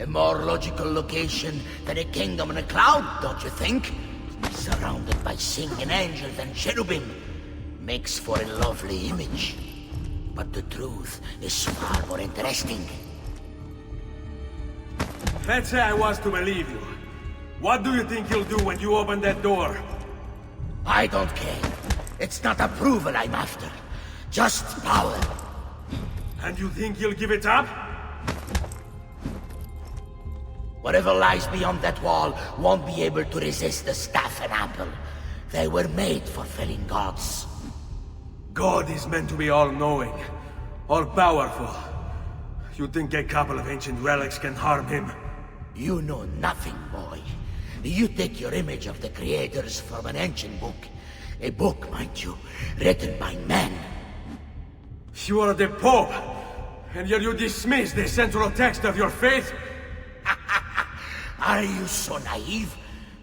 [SPEAKER 18] A more logical location than a kingdom in a cloud, don't you think? Surrounded by singing angels and cherubim. Makes for a lovely image. But the truth is far more interesting.
[SPEAKER 4] Let's say I was to believe you. What do you think you'll do when you open that door?
[SPEAKER 18] I don't care. It's not approval I'm after. Just power.
[SPEAKER 4] And you think you'll give it up?
[SPEAKER 18] Whatever lies beyond that wall won't be able to resist the staff and apple. They were made for felling gods.
[SPEAKER 4] God is meant to be all-knowing, all-powerful. You think a couple of ancient relics can harm him?
[SPEAKER 18] You know nothing, boy. You take your image of the creators from an ancient book. A book, mind you, written by men.
[SPEAKER 4] You are the Pope, and yet you dismiss the central text of your faith?
[SPEAKER 18] Are you so naive?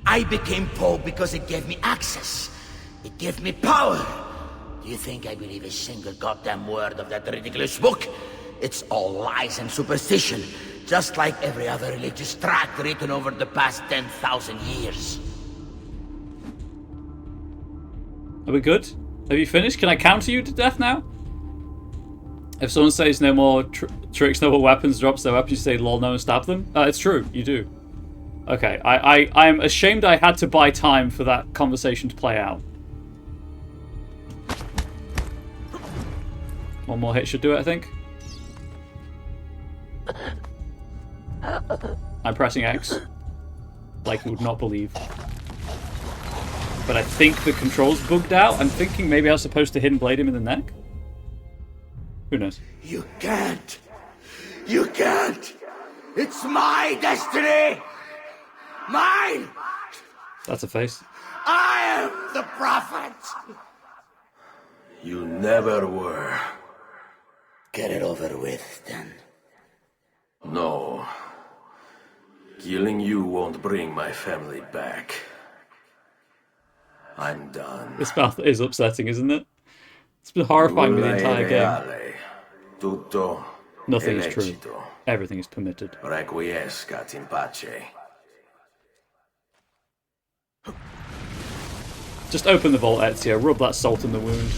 [SPEAKER 18] I became Pope because it gave me access. It gave me power. Do you think I believe a single goddamn word of that ridiculous book? It's all lies and superstition, just like every other religious tract written over the past 10,000 years.
[SPEAKER 1] Are we good? Have you finished? Can I counter you to death now? If someone says no more tricks, no more weapons, drops their weapons, you say lol, no, and stab them? It's true, you do. Okay, I'm ashamed I had to buy time for that conversation to play out. One more hit should do it, I think. I'm pressing X. Like you would not believe. But I think the controls bugged out. I'm thinking maybe I was supposed to hidden blade him in the neck? Who knows?
[SPEAKER 18] You can't. You can't. It's my destiny. Mine.
[SPEAKER 1] That's a face.
[SPEAKER 18] I am the prophet.
[SPEAKER 2] You never were.
[SPEAKER 18] Get it over with, then.
[SPEAKER 2] No. Killing you won't bring my family back. I'm done.
[SPEAKER 1] This mouth is upsetting, isn't it? It's been horrifying me the entire game.
[SPEAKER 2] Tutto
[SPEAKER 1] Nothing is true. Everything is permitted.
[SPEAKER 2] Requiescat in pace.
[SPEAKER 1] Just open the vault, Ezio. Rub that salt in the wound.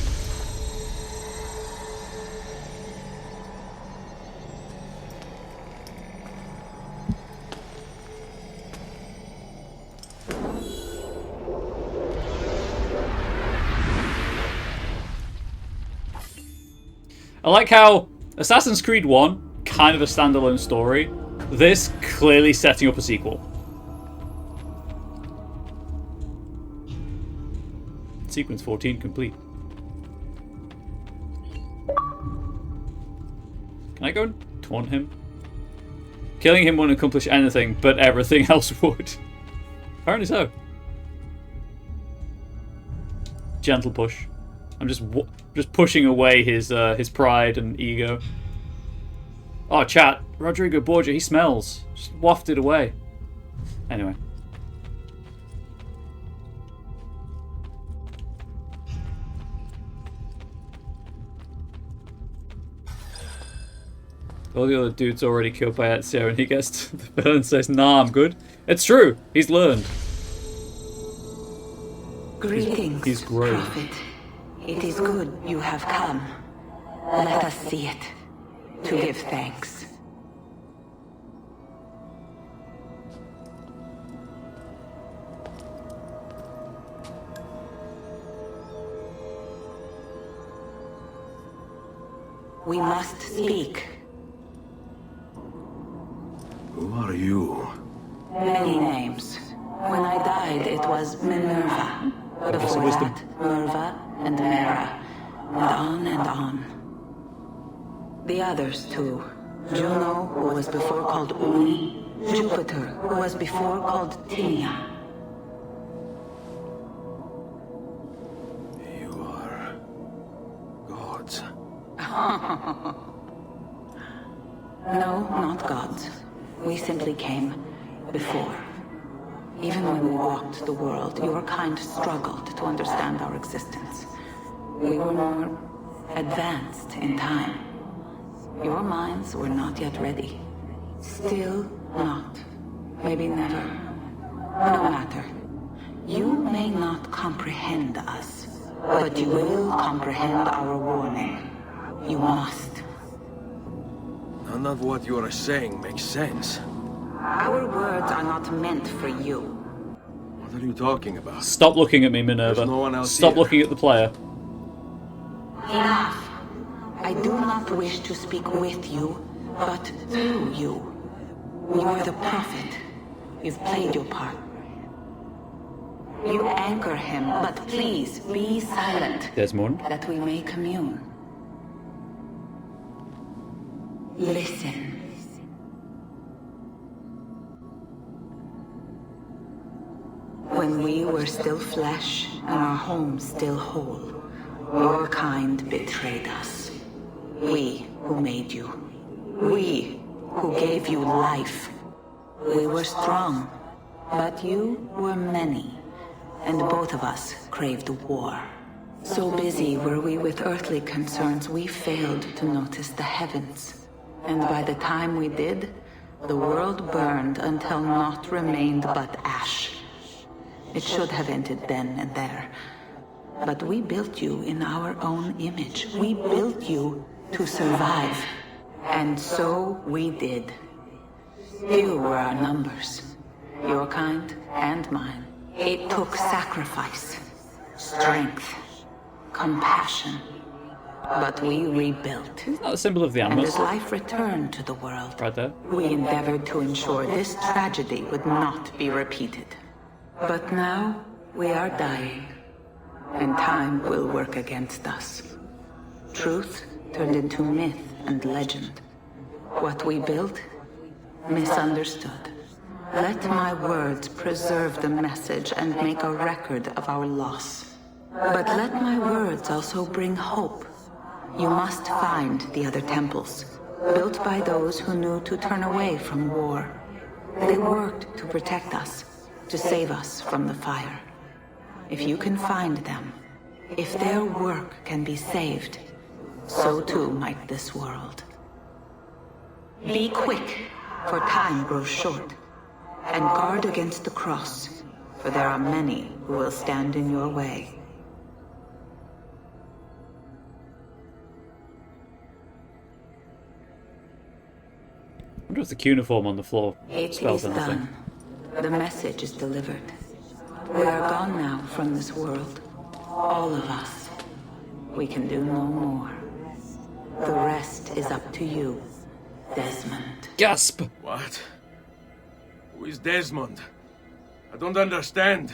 [SPEAKER 1] I like how Assassin's Creed 1, kind of a standalone story. This, clearly setting up a sequel. Sequence 14 complete. Can I go and taunt him? Killing him won't accomplish anything, but everything else would. Apparently so. Gentle push. I'm just pushing away his pride and ego. Oh, chat. Rodrigo Borgia, he smells. Just wafted away. Anyway. All the other dudes already killed by Ezio, and he gets to the villain and says, "Nah, I'm good." It's true. He's learned.
[SPEAKER 14] Greetings,
[SPEAKER 1] he's grown.
[SPEAKER 14] Prophet. It is good you have come. Let us see it, to give thanks. We must speak.
[SPEAKER 2] Who are you?
[SPEAKER 14] Many names. When I died, it was Minerva. Before that, Merva and Mera. And on and on. The others, too. Juno, who was before called Uni. Jupiter, who was before called Tinia.
[SPEAKER 2] You are
[SPEAKER 14] gods. We simply came before. Even when we walked the world, your kind struggled to understand our existence. We were more advanced in time. Your minds were not yet ready. Still not. Maybe never. No matter. You may not comprehend us, but you will comprehend our warning. You must.
[SPEAKER 2] None of what you are saying makes sense.
[SPEAKER 14] Our words are not meant for you.
[SPEAKER 2] What are you talking about?
[SPEAKER 1] Stop looking at me, Minerva.
[SPEAKER 2] There's no one else
[SPEAKER 1] Stop
[SPEAKER 2] here.
[SPEAKER 1] looking at the player.
[SPEAKER 14] Enough. I do not wish to speak with you, but through you. You are the prophet. You've played your part. You anchor him, but please be silent.
[SPEAKER 1] Desmond.
[SPEAKER 14] That we may commune. Listen. When we were still flesh and our home still whole, your kind betrayed us. We who made you. We who gave you life. We were strong, but you were many, and both of us craved war. So busy were we with earthly concerns, we failed to notice the heavens. And by the time we did, the world burned until naught remained but ash. It should have ended then and there. But we built you in our own image. We built you to survive. And so we did. Few were our numbers, your kind and mine. It took sacrifice, strength, compassion. But we rebuilt.
[SPEAKER 1] Isn't that a symbol of the
[SPEAKER 14] And
[SPEAKER 1] animals?
[SPEAKER 14] as life returned to the world,
[SPEAKER 1] Right there.
[SPEAKER 14] we endeavored to ensure this tragedy would not be repeated. But now we are dying, and time will work against us. Truth turned into myth and legend. What we built, misunderstood. Let my words preserve the message and make a record of our loss. But let my words also bring hope. You must find the other temples, built by those who knew to turn away from war. They worked to protect us, to save us from the fire. If you can find them, if their work can be saved, so too might this world. Be quick, for time grows short, and guard against the cross, for there are many who will stand in your way.
[SPEAKER 1] I wonder if the cuneiform on the floor
[SPEAKER 14] It
[SPEAKER 1] spells
[SPEAKER 14] is
[SPEAKER 1] anything.
[SPEAKER 14] done. The message is delivered. We are gone now from this world. All of us. We can do no more. The rest is up to you, Desmond.
[SPEAKER 1] Gasp!
[SPEAKER 2] What? Who is Desmond? I don't understand.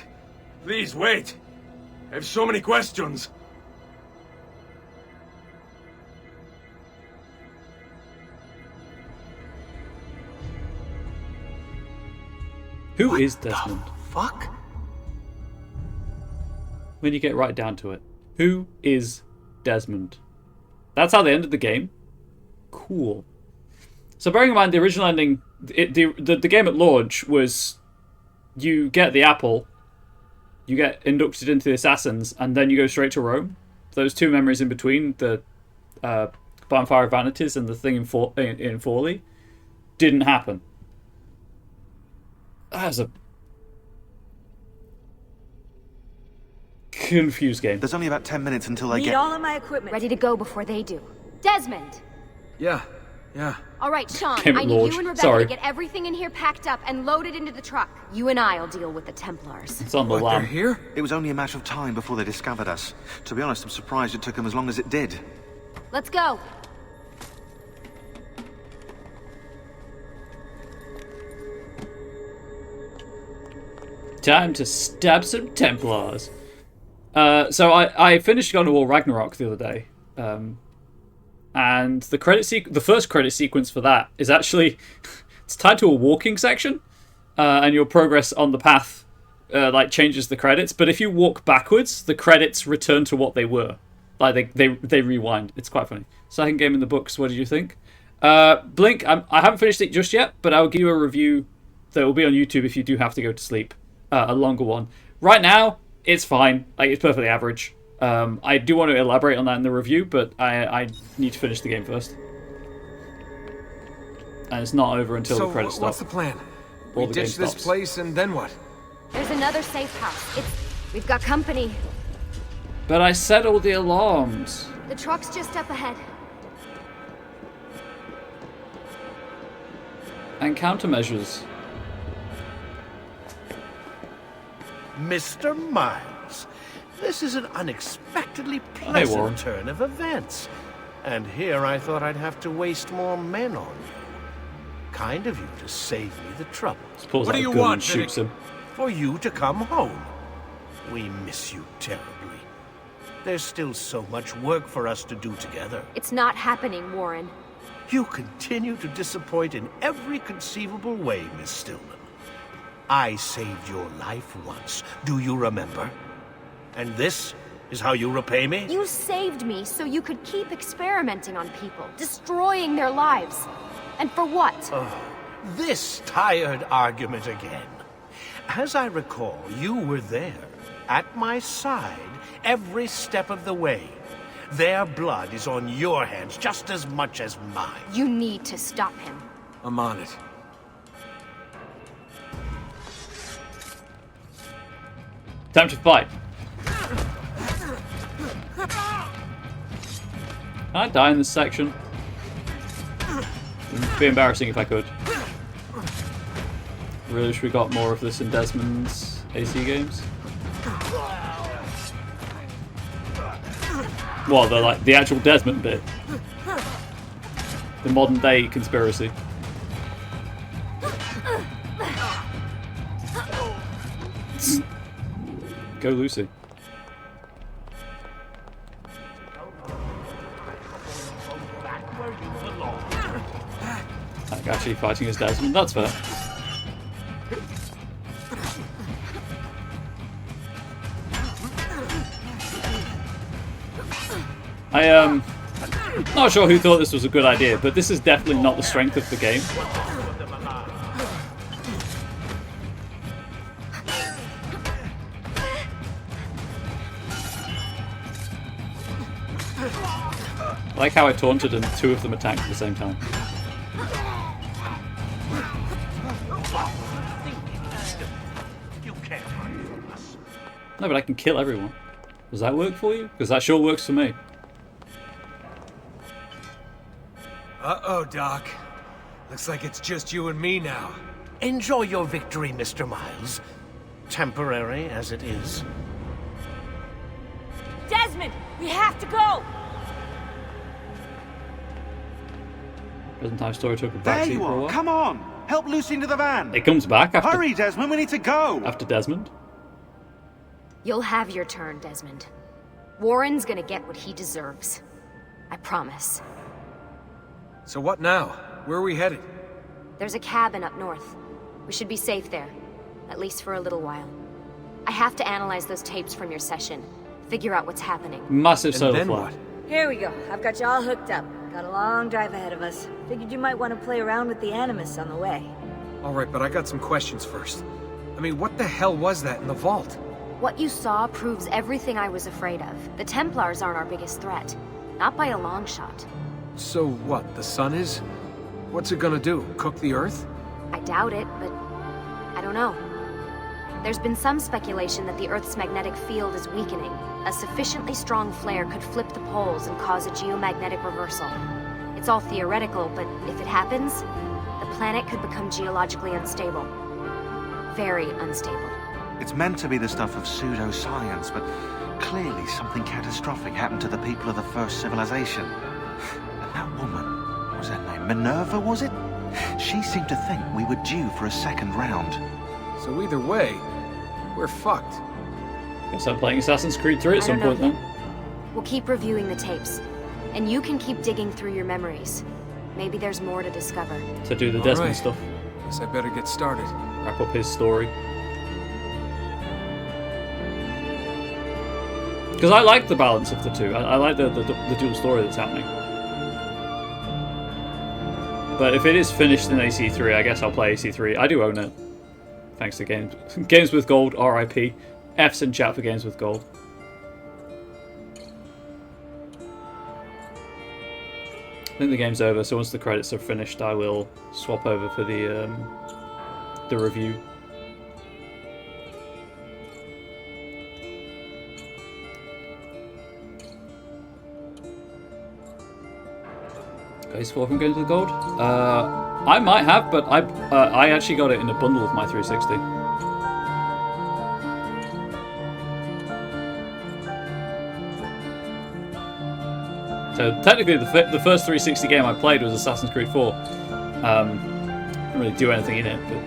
[SPEAKER 2] Please, wait. I have so many questions.
[SPEAKER 1] Who is Desmond?
[SPEAKER 12] Fuck?
[SPEAKER 1] When you get right down to it. Who is Desmond? That's how they ended the game? Cool. So bearing in mind the original ending, the game at launch was you get the apple, you get inducted into the assassins, and then you go straight to Rome. Those two memories in between, the Bonfire of Vanities and the thing in Forley, didn't happen. That was a confused game.
[SPEAKER 12] There's only about 10 minutes until I
[SPEAKER 11] Need
[SPEAKER 12] get...
[SPEAKER 11] all of my equipment ready to go before they do. Desmond!
[SPEAKER 2] Yeah.
[SPEAKER 11] All right, Sean,
[SPEAKER 1] Came
[SPEAKER 11] I
[SPEAKER 1] at
[SPEAKER 11] need
[SPEAKER 1] launch.
[SPEAKER 11] you and Rebecca
[SPEAKER 1] Sorry.
[SPEAKER 11] to get everything in here packed up and loaded into the truck. You and I'll deal with the Templars.
[SPEAKER 1] It's on the lam.
[SPEAKER 2] Here?
[SPEAKER 12] It was only a matter of time before they discovered us. To be honest, I'm surprised it took them as long as it did.
[SPEAKER 11] Let's go.
[SPEAKER 1] Time to stab some Templars. So I finished God of War Ragnarok the other day, and the first credit sequence for that is actually it's tied to a walking section, and your progress on the path like changes the credits. But if you walk backwards, the credits return to what they were. Like they rewind. It's quite funny. Second game in the books. What did you think? Blink, I haven't finished it just yet, but I'll give you a review that will be on YouTube if you do have to go to sleep. A longer one. Right now, it's fine. Like, it's perfectly average. I do want to elaborate on that in the review, but I need to finish the game first. And it's not over until the credits stop.
[SPEAKER 4] What's the plan?
[SPEAKER 1] Or
[SPEAKER 4] We
[SPEAKER 1] the game
[SPEAKER 4] ditch this
[SPEAKER 1] stops.
[SPEAKER 4] place and then what?
[SPEAKER 11] There's another safe house. We've got company.
[SPEAKER 1] But I set all the alarms.
[SPEAKER 11] The truck's just up ahead.
[SPEAKER 1] And countermeasures.
[SPEAKER 6] Mr. Miles, this is an unexpectedly
[SPEAKER 1] Warren.
[SPEAKER 6] pleasant turn of events. And here I thought I'd have to waste more men on you. Kind of you to save me the trouble.
[SPEAKER 1] Pulls out a gun and shoots him.
[SPEAKER 6] For you to come home. We miss you terribly. There's still so much work for us to do together.
[SPEAKER 11] It's not happening, Warren.
[SPEAKER 6] You continue to disappoint in every conceivable way, Miss Stillman. I saved your life once, do you remember? And this is how you repay me?
[SPEAKER 11] You saved me so you could keep experimenting on people, destroying their lives. And for what?
[SPEAKER 6] Oh, this tired argument again. As I recall, you were there, at my side, every step of the way. Their blood is on your hands just as much as mine.
[SPEAKER 11] You need to stop him.
[SPEAKER 4] I'm on it.
[SPEAKER 1] Time to fight. Can I die in this section? It'd be embarrassing if I could. Really wish we got more of this in Desmond's AC games. What, the actual Desmond bit? The modern day conspiracy. Go Lucy. Like actually fighting as Desmond, that's fair. Not sure who thought this was a good idea, but this is definitely not the strength of the game. I like how I taunted and two of them attacked at the same time. No, but I can kill everyone. Does that work for you? Because that sure works for me.
[SPEAKER 4] Uh-oh, Doc. Looks like it's just you and me now.
[SPEAKER 6] Enjoy your victory, Mr. Miles. Temporary as it is.
[SPEAKER 19] Desmond, we have to go!
[SPEAKER 1] Present time story took a
[SPEAKER 12] There
[SPEAKER 1] backseat
[SPEAKER 12] you
[SPEAKER 1] for a
[SPEAKER 12] are.
[SPEAKER 1] while.
[SPEAKER 12] Come on. Help Lucy into the van.
[SPEAKER 1] It comes back after.
[SPEAKER 12] Hurry, Desmond. We need to go.
[SPEAKER 1] After Desmond.
[SPEAKER 11] You'll have your turn, Desmond. Warren's gonna get what he deserves. I promise.
[SPEAKER 4] So what now? Where are we headed?
[SPEAKER 11] There's a cabin up north. We should be safe there. At least for a little while. I have to analyze those tapes from your session. Figure out what's happening.
[SPEAKER 1] Massive
[SPEAKER 4] And
[SPEAKER 1] solar
[SPEAKER 4] then
[SPEAKER 1] flare.
[SPEAKER 4] what?
[SPEAKER 19] Here we go. I've got you all hooked up. Got a long drive ahead of us. Figured you might want to play around with the Animus on the way.
[SPEAKER 4] Alright, but I got some questions first. I mean, what the hell was that in the vault?
[SPEAKER 11] What you saw proves everything I was afraid of. The Templars aren't our biggest threat. Not by a long shot.
[SPEAKER 4] So what, the sun is? What's it gonna do? Cook the Earth?
[SPEAKER 11] I doubt it, but I don't know. There's been some speculation that the Earth's magnetic field is weakening. A sufficiently strong flare could flip the poles and cause a geomagnetic reversal. It's all theoretical, but if it happens, the planet could become geologically unstable. Very unstable.
[SPEAKER 12] It's meant to be the stuff of pseudoscience, but clearly something catastrophic happened to the people of the first civilization. And that woman, what was her name? Minerva, was it? She seemed to think we were due for a second round.
[SPEAKER 4] So either way, we're fucked.
[SPEAKER 1] Guess I'm playing Assassin's Creed 3 at
[SPEAKER 11] I
[SPEAKER 1] some
[SPEAKER 11] don't
[SPEAKER 1] point
[SPEAKER 11] know.
[SPEAKER 1] then.
[SPEAKER 11] We'll keep reviewing the tapes. And you can keep digging through your memories. Maybe there's more to discover.
[SPEAKER 1] To do the Desmond
[SPEAKER 4] Alright.
[SPEAKER 1] stuff.
[SPEAKER 4] Guess I better get started.
[SPEAKER 1] Wrap up his story. Because I like the balance of the two. I like the dual story that's happening. But if it is finished in AC3, I guess I'll play AC3. I do own it. Thanks to Games with Gold, RIP. F's in chat for Games with Gold. I think the game's over, so once the credits are finished, I will swap over for the review. PS4 from Games with Gold? I might have, but I actually got it in a bundle with my 360. So technically, the first 360 game I played was Assassin's Creed 4. Didn't really do anything in it, but.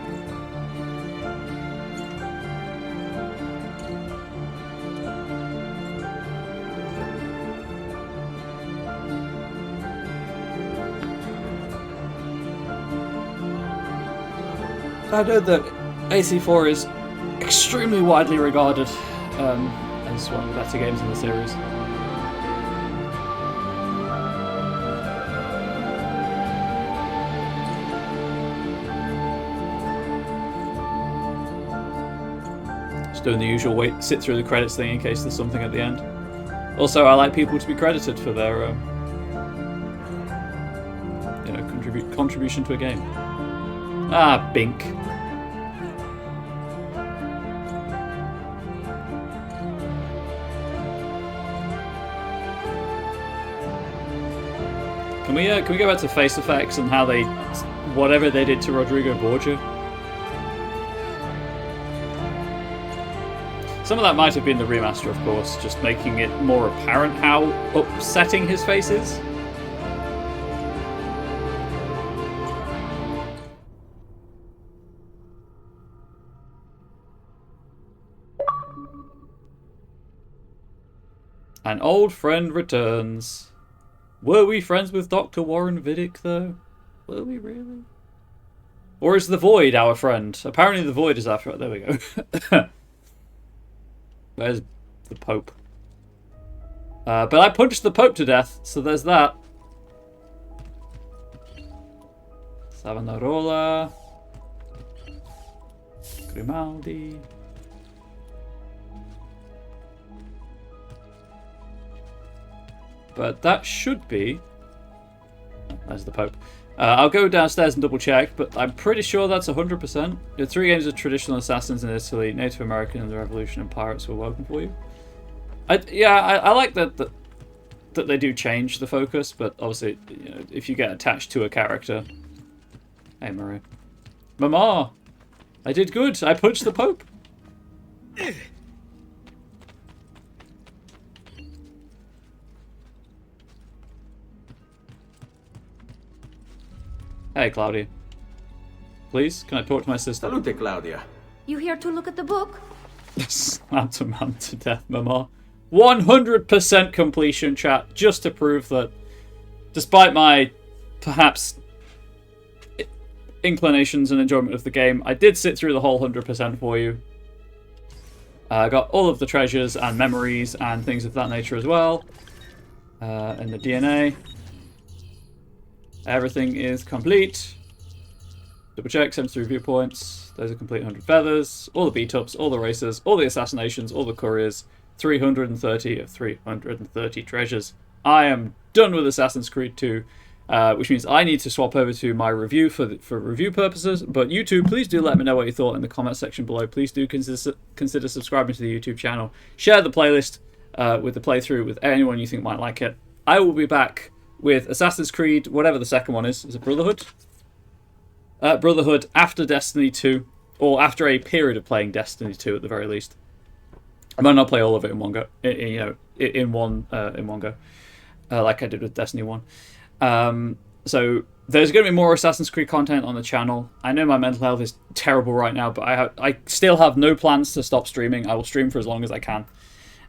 [SPEAKER 1] I know that AC4 is extremely widely regarded as one of the better games in the series. Just doing the usual sit through the credits thing in case there's something at the end. Also, I like people to be credited for their contribution to a game. Ah, Bink. Can we go back to face effects and how whatever they did to Rodrigo Borgia? Some of that might have been the remaster, of course, just making it more apparent how upsetting his face is. An old friend returns. Were we friends with Dr. Warren Vidic, though? Were we really? Or is the Void our friend? Apparently the Void is our friend. There we go. Where's the Pope? But I punched the Pope to death, so there's that. Savonarola. Grimaldi. But that should be... Oh, there's the Pope. I'll go downstairs and double check, but I'm pretty sure that's 100%. The 3 games of traditional assassins in Italy, Native American and the Revolution, and Pirates were welcome for you. I like that they do change the focus, but obviously, if you get attached to a character... Hey, Marie. Mama! I did good! I punched the Pope! Hey, Claudia. Please, can I talk to my sister?
[SPEAKER 2] Salute, Claudia.
[SPEAKER 11] You here to look at the book?
[SPEAKER 1] Slapped a man to death, Mama. 100% completion, chat, just to prove that, despite my, perhaps, inclinations and enjoyment of the game, I did sit through the whole 100% for you. I got all of the treasures and memories and things of that nature as well. And the DNA. Everything is complete. Double check, 73 viewpoints. Those are complete 100 feathers. All the beat-ups, all the races, all the assassinations, all the couriers. 330 of 330 treasures. I am done with Assassin's Creed 2, which means I need to swap over to my review for review purposes. But YouTube, please do let me know what you thought in the comment section below. Please do consider subscribing to the YouTube channel. Share the playlist with the playthrough with anyone you think might like it. I will be back with Assassin's Creed, whatever the second one is. Is it Brotherhood? Brotherhood after Destiny 2, or after a period of playing Destiny 2 at the very least. I might not play all of it in one go, in one go, like I did with Destiny 1. So there's going to be more Assassin's Creed content on the channel. I know my mental health is terrible right now, but I still have no plans to stop streaming. I will stream for as long as I can.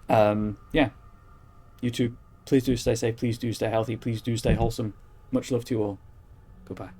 [SPEAKER 1] Yeah, YouTube. Please do stay safe, please do stay healthy, please do stay wholesome. Much love to you all. Goodbye.